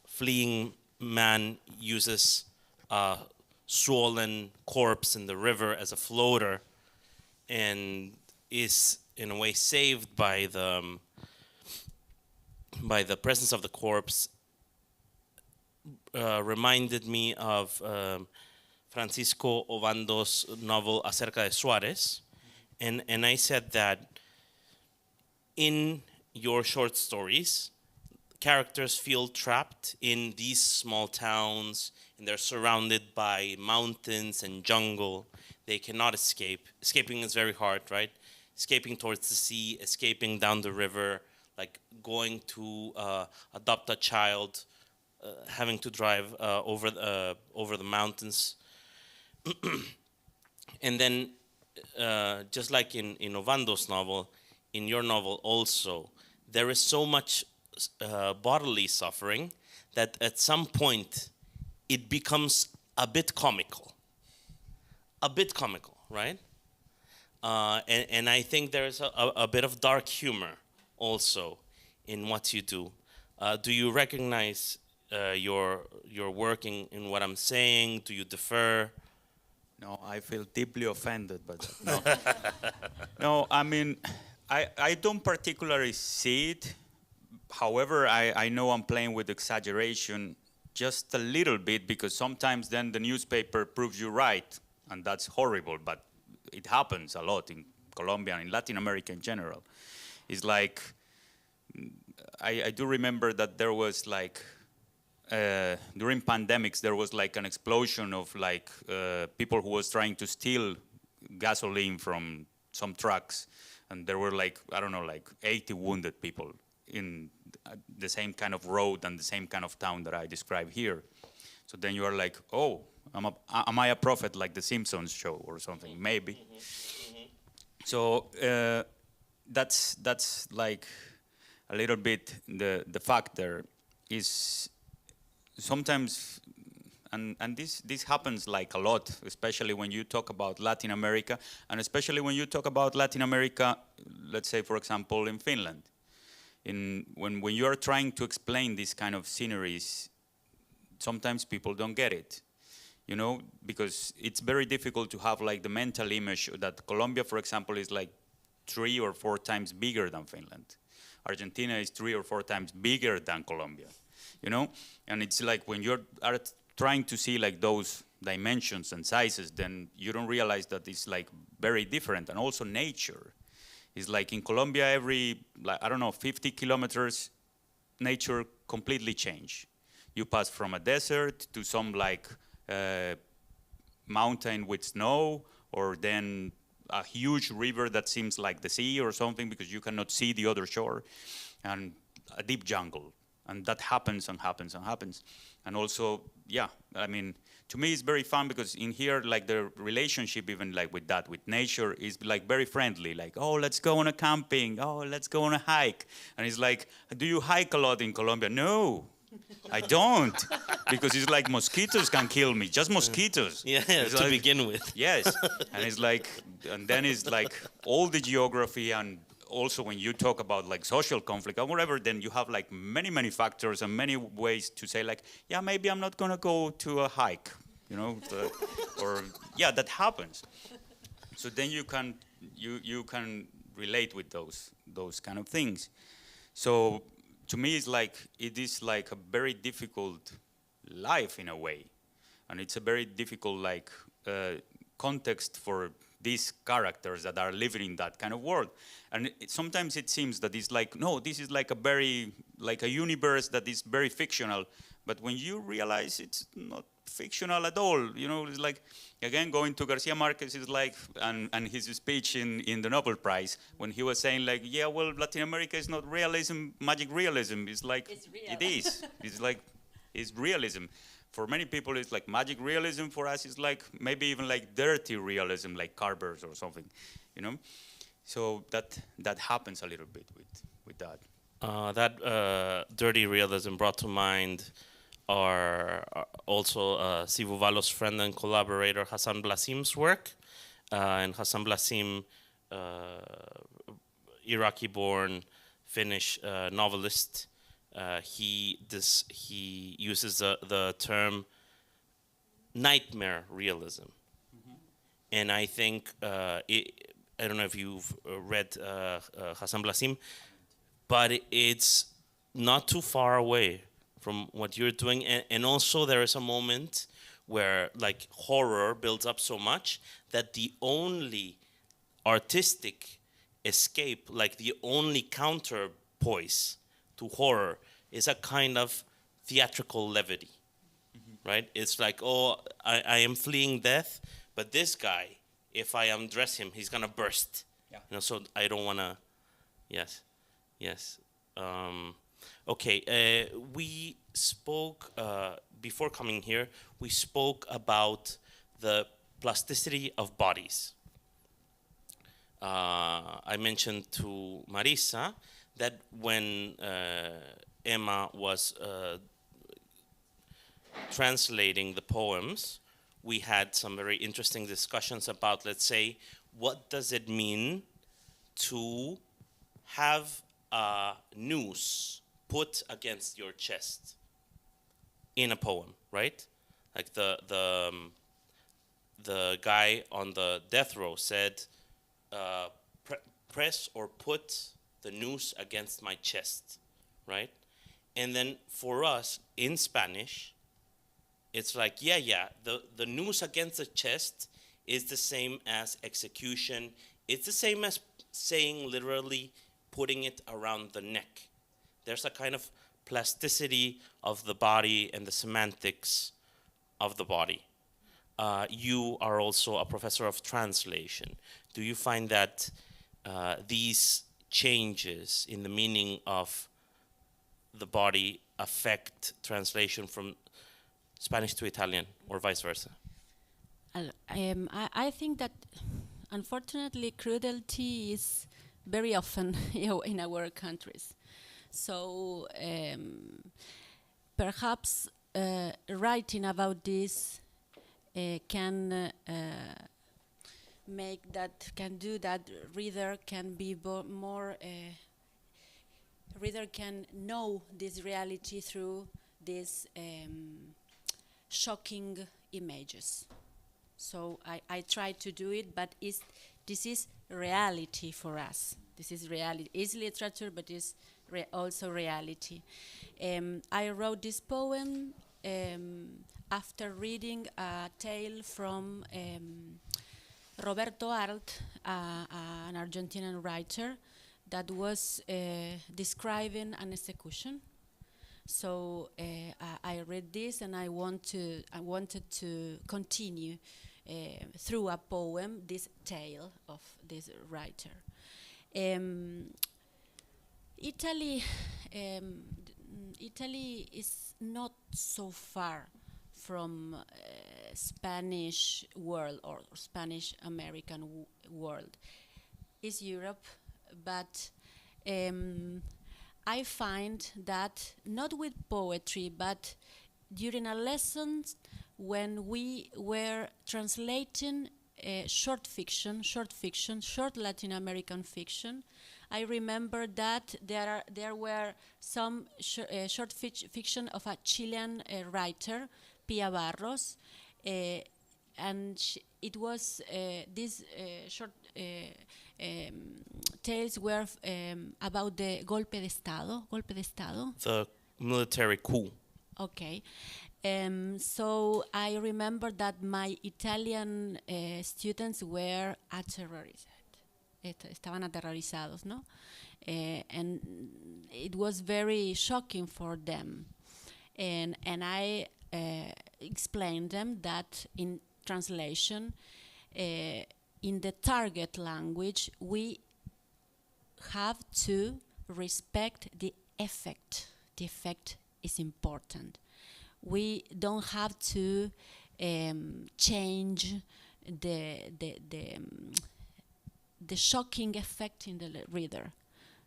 fleeing man uses a swollen corpse in the river as a floater and is in a way saved by the presence of the corpse reminded me of Francisco Obando's novel Acerca de Suárez, and I said that in your short stories, characters feel trapped in these small towns, and they're surrounded by mountains and jungle. They cannot escape. Escaping is very hard, right? Escaping towards the sea, escaping down the river, like going to adopt a child, having to drive over the mountains. And then, just like in Obando's novel, in your novel also, there is so much bodily suffering that at some point it becomes a bit comical, right? And I think there's a bit of dark humor also in what you do. Do you recognize your work in what I'm saying? Do you defer? No, I feel deeply offended by that. No, no, I mean, I don't particularly see it. However, I know I'm playing with exaggeration just a little bit, because sometimes then the newspaper proves you right, and that's horrible, but it happens a lot in Colombia and in Latin America in general. It's like, I do remember that there was like, during pandemics, there was like an explosion of like people who was trying to steal gasoline from some trucks, and there were like, I don't know, like 80 wounded people in the same kind of road and the same kind of town that I describe here. So then you are like, oh, am I a prophet like the Simpsons show or something? Maybe. So that's like a little bit the fact there is sometimes, and this happens like a lot, especially when you talk about Latin America, and especially when you talk about Latin America, let's say, for example, in Finland. When you are trying to explain these kind of sceneries, sometimes people don't get it, you know, because it's very difficult to have like the mental image that Colombia, for example, is like 3 or 4 times bigger than Finland. Argentina is 3 or 4 times bigger than Colombia, you know? And it's like when you're trying to see like those dimensions and sizes, then you don't realize that it's like very different. And also nature. It's like in Colombia, every, like, I don't know, 50 kilometers, nature completely changed. You pass from a desert to some like mountain with snow, or then a huge river that seems like the sea or something because you cannot see the other shore, and a deep jungle. And that happens and happens and happens. And also, yeah, I mean, to me it's very fun because in here, like the relationship even like with that, with nature is like very friendly. Like, oh, let's go on a camping. Oh, let's go on a hike. And it's like, do you hike a lot in Colombia? No, I don't. Because it's like mosquitoes can kill me, just mosquitoes. Yeah, It's to like, begin with. yes, and it's like, and then it's like all the geography, and also when you talk about like social conflict or whatever, then you have like many factors and many ways to say like, yeah, maybe I'm not gonna go to a hike, you know, or yeah, that happens. So then you can relate with those kind of things. So to me, it's like it is like a very difficult life in a way, and it's a very difficult like context for these characters that are living in that kind of world. And sometimes it seems that it's like, no, this is like a very, like a universe that is very fictional. But when you realize it's not fictional at all, you know, it's like, again, going to Garcia Marquez is like, and his speech in the Nobel Prize, when he was saying like, yeah, well, Latin America is not realism, magic realism. It's like, It's real. it is. It's like, it's realism. For many people, it's like magic realism. For us, it's like maybe even like dirty realism, like Carver's or something, you know. So that happens a little bit with that. That dirty realism brought to mind also Sivu Valo's friend and collaborator Hassan Blasim's work. And Hassan Blasim, Iraqi-born Finnish novelist, he uses the term nightmare realism. And I think, I don't know if you've read Hassan Blasim, but it's not too far away from what you're doing. And also there is a moment where like horror builds up so much that the only artistic escape, like the only counterpoise to horror, is a kind of theatrical levity, right? It's like, oh, I am fleeing death, but this guy, if I undress him, he's gonna burst. Yeah. You know, so I don't wanna. Yes. Okay. We spoke before coming here. We spoke about the plasticity of bodies. I mentioned to Marisa that when Emma was translating the poems, we had some very interesting discussions about, let's say, what does it mean to have a noose put against your chest in a poem, right? Like the guy on the death row said, press or put the noose against my chest, right? And then for us in Spanish, it's like, the noose against the chest is the same as execution. It's the same as saying literally putting it around the neck. There's a kind of plasticity of the body and the semantics of the body. You are also a professor of translation. Do you find that these changes in the meaning of the body affect translation from Spanish to Italian or vice versa? I think that unfortunately cruelty is very often in our countries. So perhaps writing about this can do that reader can be more reader can know this reality through these shocking images. So I try to do it, but this is reality for us. This is reality. It's literature, but it's also reality. I wrote this poem after reading a tale from Roberto Arlt, an Argentinian writer, that was describing an execution. So I read this, and I wanted to continue through a poem this tale of this writer. Italy is not so far from Spanish world or Spanish American world. It's Europe, but I find that not with poetry, but during a lesson when we were translating short Latin American fiction, I remember that there were some short fiction of a Chilean writer, Pia Barros, and it was these short tales were about the golpe de Estado. The military coup. Okay. So I remember that my Italian students were aterrorized. Estaban aterrorizados, ¿no? And it was very shocking for them. And I explained them that in translation, in the target language, we have to respect the effect. The effect is important. We don't have to change the shocking effect in the reader.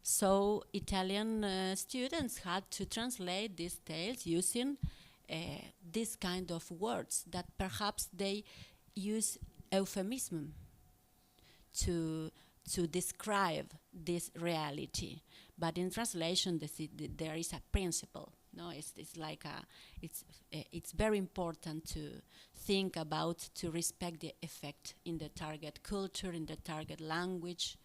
So Italian students had to translate these tales using this kind of words that perhaps they use euphemism to describe this reality. But in translation, there is a principle. No, it's like it's very important to think about, to respect the effect in the target culture, in the target language.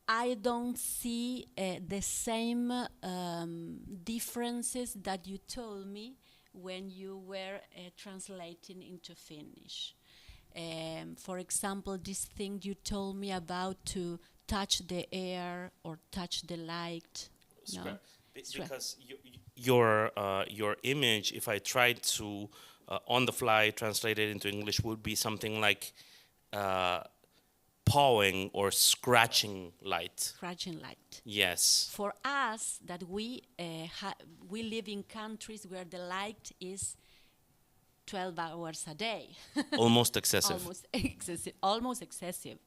I don't see the same differences that you told me when you were translating into Finnish. For example, this thing you told me about to touch the air or touch the light. No? Because your image, if I tried to on the fly translate it into English, would be something like pawing or scratching light. Scratching light. Yes. For us, that we live in countries where the light is 12 hours a day. Almost excessive. Almost excessive.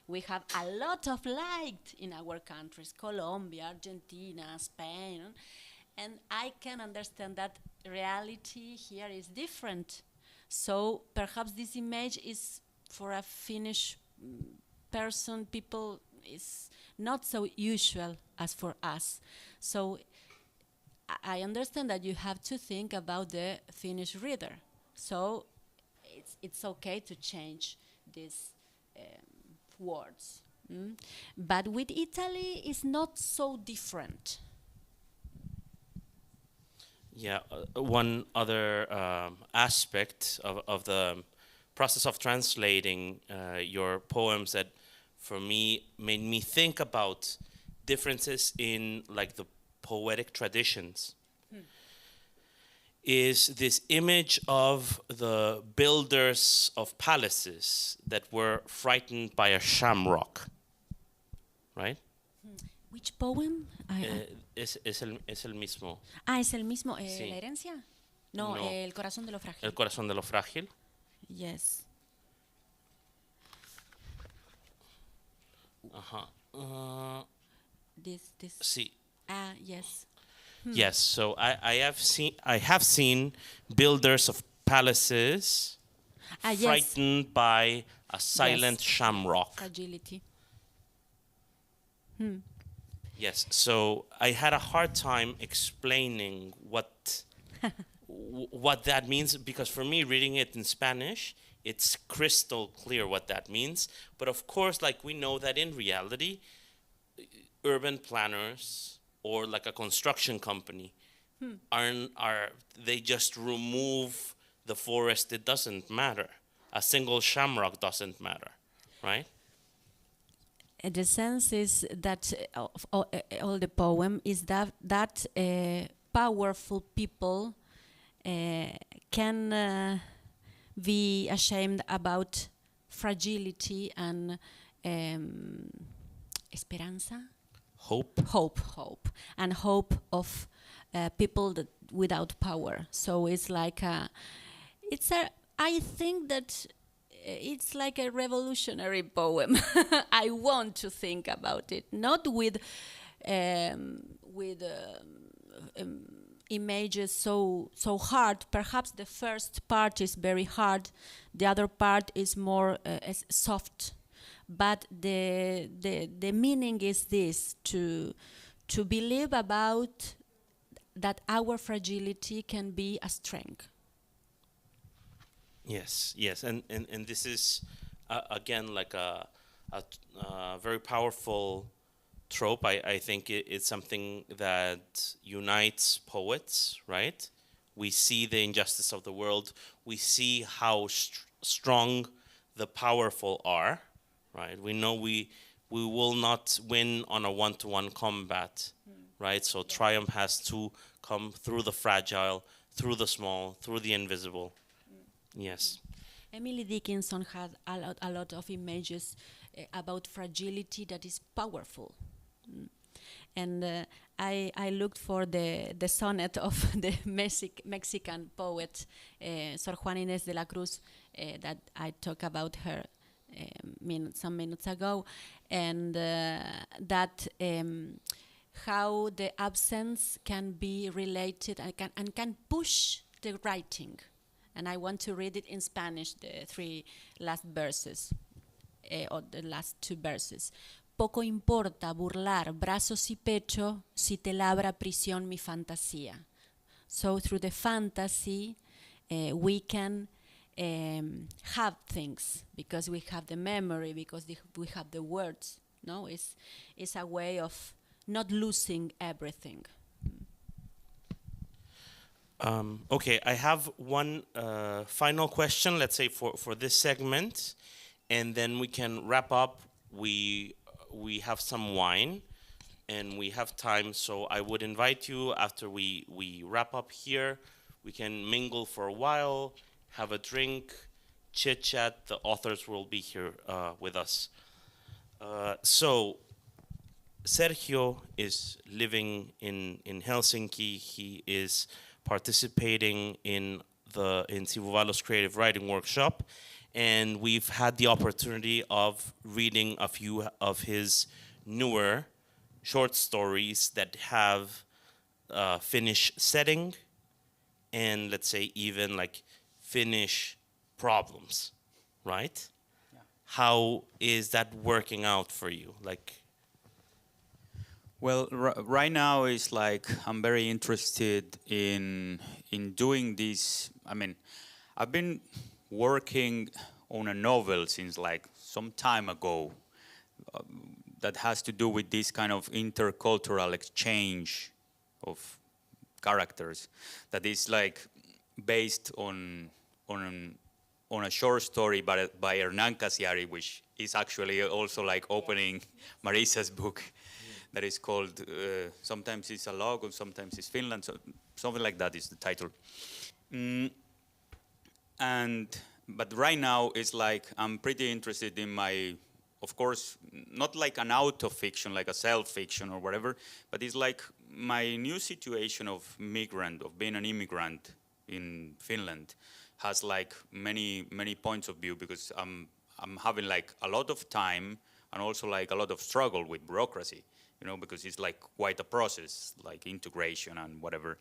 We have a lot of light in our countries, Colombia, Argentina, Spain, and I can understand that reality here is different. So perhaps this image is for a Finnish person, people, is not so usual as for us. So I understand that you have to think about the Finnish reader. So it's okay to change these words. But with Italy, it's not so different. Yeah, one other aspect of the process of translating your poems that for me made me think about differences in like the poetic traditions is this image of the builders of palaces that were frightened by a shamrock, right? Which poem? Es el mismo. Es el mismo, Sí. ¿La herencia? No, No. El corazón de lo frágil. El corazón de lo frágil. Yes. Ajá. This. Sí. Yes. Yes, so I have seen builders of palaces Yes. frightened by a silent Yes. shamrock. Fragility. Yes, so I had a hard time explaining what what that means because for me reading it in Spanish, it's crystal clear what that means. But of course, like we know that in reality, urban planners or like a construction company are they just remove the forest. It doesn't matter. A single shamrock doesn't matter, right? The sense is that of all the poem is that powerful people can be ashamed about fragility and esperanza. Hope, and hope of people that without power. So it's like I think that it's like a revolutionary poem. I want to think about it, not with images so hard. Perhaps the first part is very hard, the other part is more soft. But the meaning is this: to believe about that our fragility can be a strength. Yes, and this is again like a very powerful trope. I think it's something that unites poets, right? We see the injustice of the world. We see how strong the powerful are, right? We know we will not win on a one-to-one combat, right? So triumph has to come through the fragile, through the small, through the invisible. Yes. Emily Dickinson had a lot of images about fragility that is powerful. And I looked for the sonnet of the Mexican poet Sor Juana Inés de la Cruz that I talked about her some minutes ago, and that how the absence can be related and can push the writing. And I want to read it in Spanish, the three last verses, or the last two verses. Poco importa burlar brazos y pecho si te labra prisión mi fantasía. So through the fantasy, we can have things because we have the memory, because we have the words. No, it's a way of not losing everything. Okay, I have one final question, let's say for this segment, and then we can wrap up. We have some wine, and we have time, so I would invite you after we wrap up here. We can mingle for a while, have a drink, chit chat. The authors will be here with us. So Sergio is living in Helsinki. He is participating in Sivuvalo's creative writing workshop, and we've had the opportunity of reading a few of his newer short stories that have Finnish setting and let's say even like Finnish problems, right? How is that working out for you? Like, Well, right now it's like I'm very interested in doing this. I mean, I've been working on a novel since like some time ago that has to do with this kind of intercultural exchange of characters that is like based on a short story by Hernán Casiari, which is actually also like opening Marisa's book. That is called, sometimes it's a log or sometimes it's Finland, so something like that is the title. But right now it's like I'm pretty interested in my, of course, not like an auto-fiction, like a self-fiction or whatever, but it's like my new situation of migrant, of being an immigrant in Finland has like many points of view, because I'm having like a lot of time and also like a lot of struggle with bureaucracy. You know, because it's like quite a process, like integration and whatever,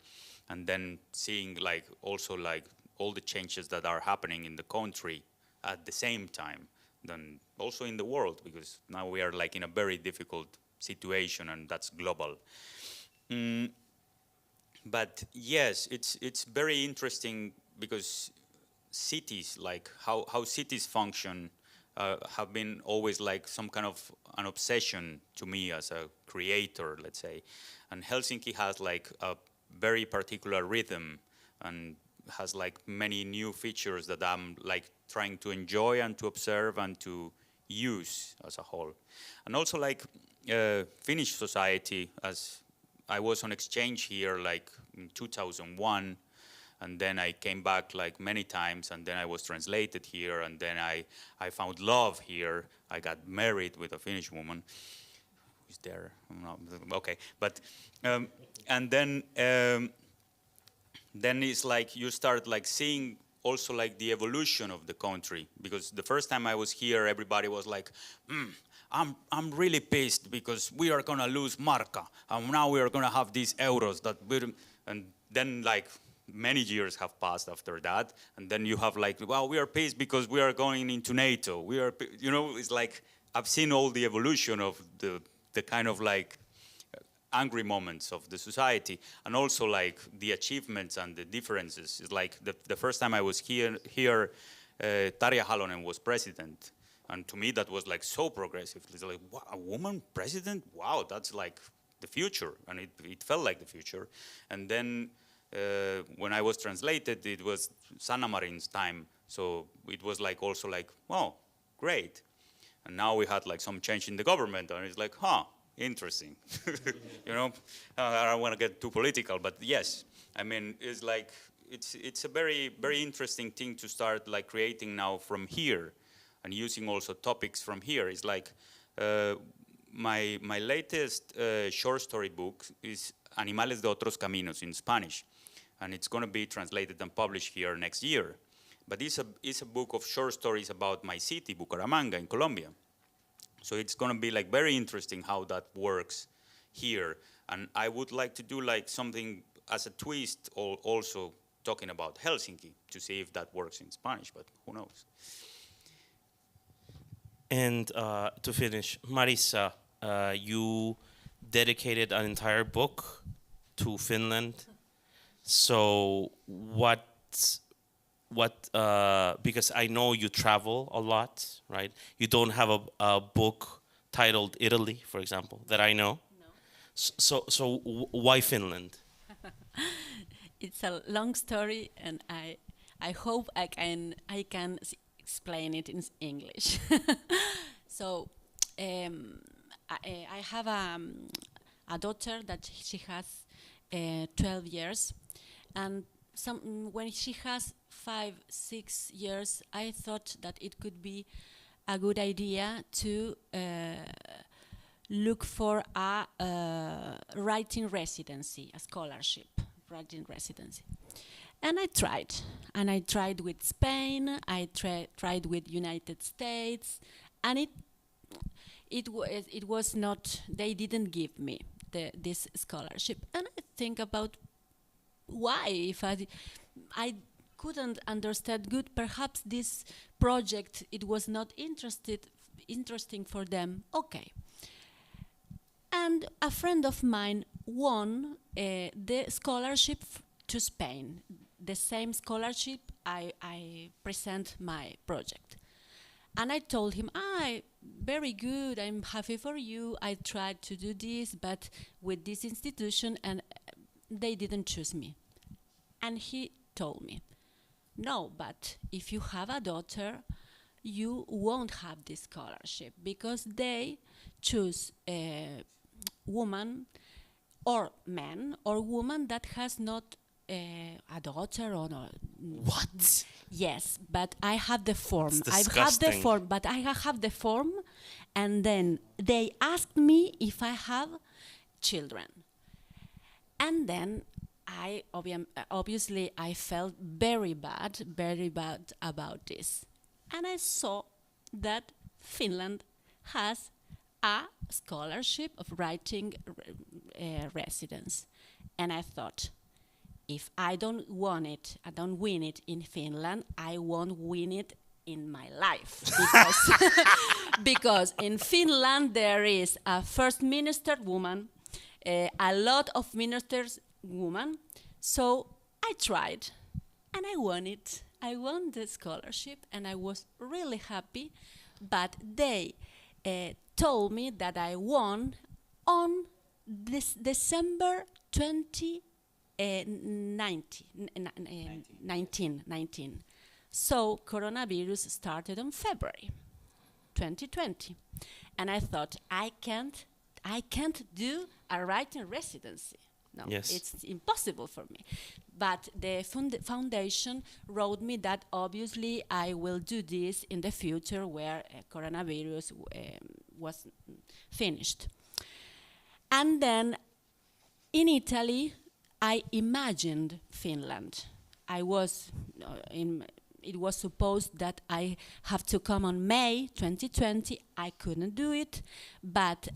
and then seeing like also like all the changes that are happening in the country at the same time, then also in the world, because now we are like in a very difficult situation and that's global. But yes, it's very interesting because cities, like how cities function, have been always like some kind of an obsession to me as a creator, let's say. And Helsinki has like a very particular rhythm and has like many new features that I'm like trying to enjoy and to observe and to use as a whole. And also like Finnish society, as I was on exchange here like in 2001, and then I came back like many times, and then I was translated here, and then I found love here. I got married with a Finnish woman. Who's there? No, okay, but and then it's like you start like seeing also like the evolution of the country, because the first time I was here, everybody was like, I'm really pissed because we are gonna lose marka, and now we are gonna have these euros that, and then like many years have passed after that, and then you have like, well, we are pissed because we are going into NATO. We are, you know, it's like I've seen all the evolution of the kind of like angry moments of the society, and also like the achievements and the differences. It's like the first time I was here, Tarja Halonen was president, and to me that was like so progressive. It's like, wow, a woman president? Wow, that's like the future, and it felt like the future. And then when I was translated, it was Sanna Marin's time, so it was like also like, oh, great. And now we had like some change in the government, and it's like, interesting. You know, I don't want to get too political, but yes, I mean, it's like it's a very interesting thing to start like creating now from here, and using also topics from here. It's like my latest short story book is Animales de Otros Caminos in Spanish, and it's going to be translated and published here next year. But it's a book of short stories about my city, Bucaramanga, in Colombia. So it's going to be like very interesting how that works here. And I would like to do like something as a twist, also talking about Helsinki, to see if that works in Spanish, but who knows. And to finish, Marisa, you dedicated an entire book to Finland. So because I know you travel a lot, right? You don't have a book titled Italy, for example, that I know. No. So why Finland? It's a long story, and I hope I can explain it in English. So I have a daughter that she has 12 years, and when she has 5-6 years, I thought that it could be a good idea to look for a writing residency, a scholarship, writing residency. And I tried with Spain, I tried with United States, and it was not, they didn't give me this scholarship. And I think about why, if couldn't understand good. Perhaps this project, it was not interesting for them. Okay. And a friend of mine won the scholarship to Spain, the same scholarship I present my project. And I told him, very good, I'm happy for you. I tried to do this, but with this institution, and they didn't choose me. And he told me, no, but if you have a daughter, you won't have this scholarship because they choose a woman or man or woman that has not a daughter or not. What? Yes, but I have the form. It's I have the disgusting. form, but I have the form, and then they asked me if I have children. And then I obviously I felt very bad about this. And I saw that Finland has a scholarship of writing residence. And I thought, if I don't win it in Finland, I won't win it in my life. Because in Finland there is a first minister woman, a lot of ministers woman. So I tried and I won it. I won the scholarship and I was really happy. But they told me that I won on this December 19. So coronavirus started on February 2020. And I thought, I can't do a writing residency. No, Yes. it's impossible for me. But the foundation wrote me that obviously I will do this in the future where coronavirus was finished. And then in Italy, I imagined Finland. It was supposed that I have to come on May 2020. I couldn't do it, but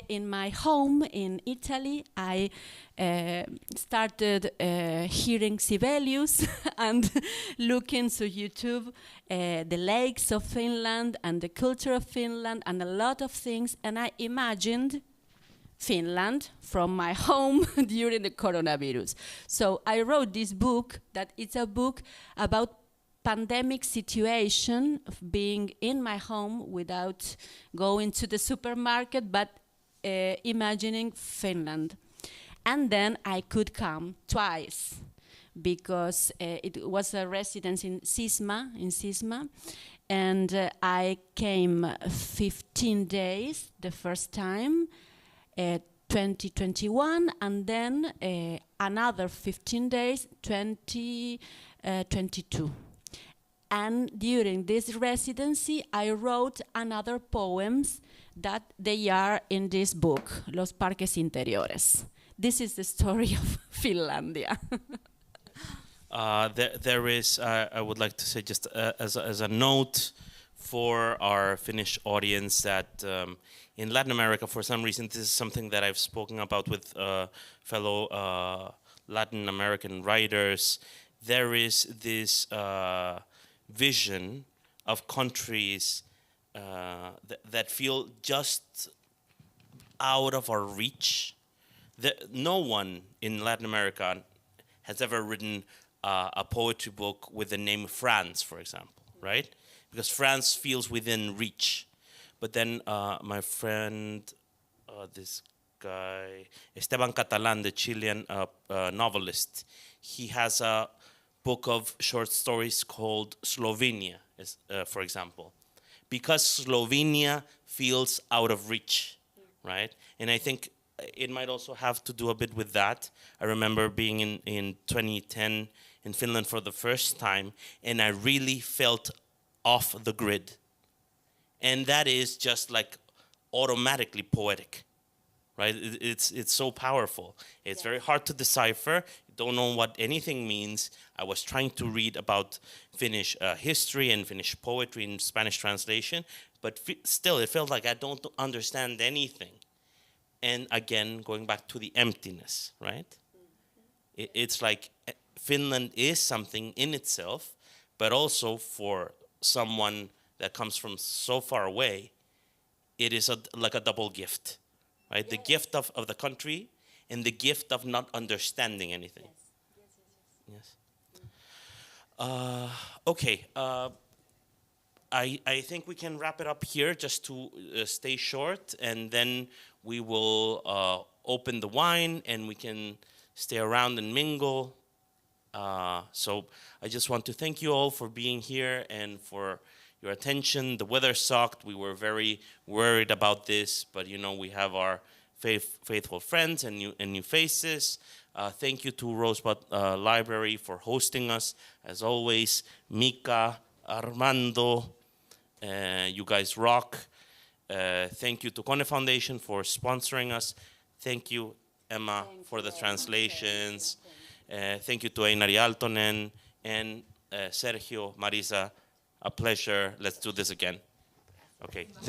in my home in Italy, I started hearing Sibelius and looking to YouTube the lakes of Finland and the culture of Finland and a lot of things, and I imagined Finland from my home during the coronavirus. So I wrote this book that it's a book about pandemic situation of being in my home without going to the supermarket, but imagining Finland. And then I could come twice because it was a residence in Sisma, and I came 15 days the first time, 2021, and then another 15 days, 2022. And during this residency, I wrote another poems that they are in this book, Los Parques Interiores. This is the story of Finlandia. There is, I would like to say just as a note for our Finnish audience that in Latin America, for some reason, this is something that I've spoken about with fellow Latin American writers. There is this vision of countries that feel just out of our reach. No one in Latin America has ever written a poetry book with the name France, for example, right? Because France feels within reach. But then my friend, this guy, Esteban Catalán, the Chilean novelist, he has a book of short stories called Slovenia, for example, because Slovenia feels out of reach, right? And I think it might also have to do a bit with that. I remember being in 2010 in Finland for the first time, and I really felt off the grid. And that is just like automatically poetic, right? It's so powerful. It's very hard to decipher. You don't know what anything means. I was trying to read about Finnish history and Finnish poetry in Spanish translation, but still it felt like I don't understand anything. And again, going back to the emptiness, right? It's like Finland is something in itself, but also for someone that comes from so far away, it is like a double gift, right? The gift of the country and the gift of not understanding anything. Yes. Okay. I think we can wrap it up here just to stay short, and then we will open the wine and we can stay around and mingle. So I just want to thank you all for being here and for your attention. The weather sucked. We were very worried about this, but you know, we have our faithful friends and new faces. Thank you to Rosebud Library for hosting us. As always, Mika, Armando, you guys rock. Thank you to Kone Foundation for sponsoring us. Thank you, Emma, for the translations. Thank you to Einari Aaltonen and Sergio, Marisa. A pleasure. Let's do this again. Okay. Thank you.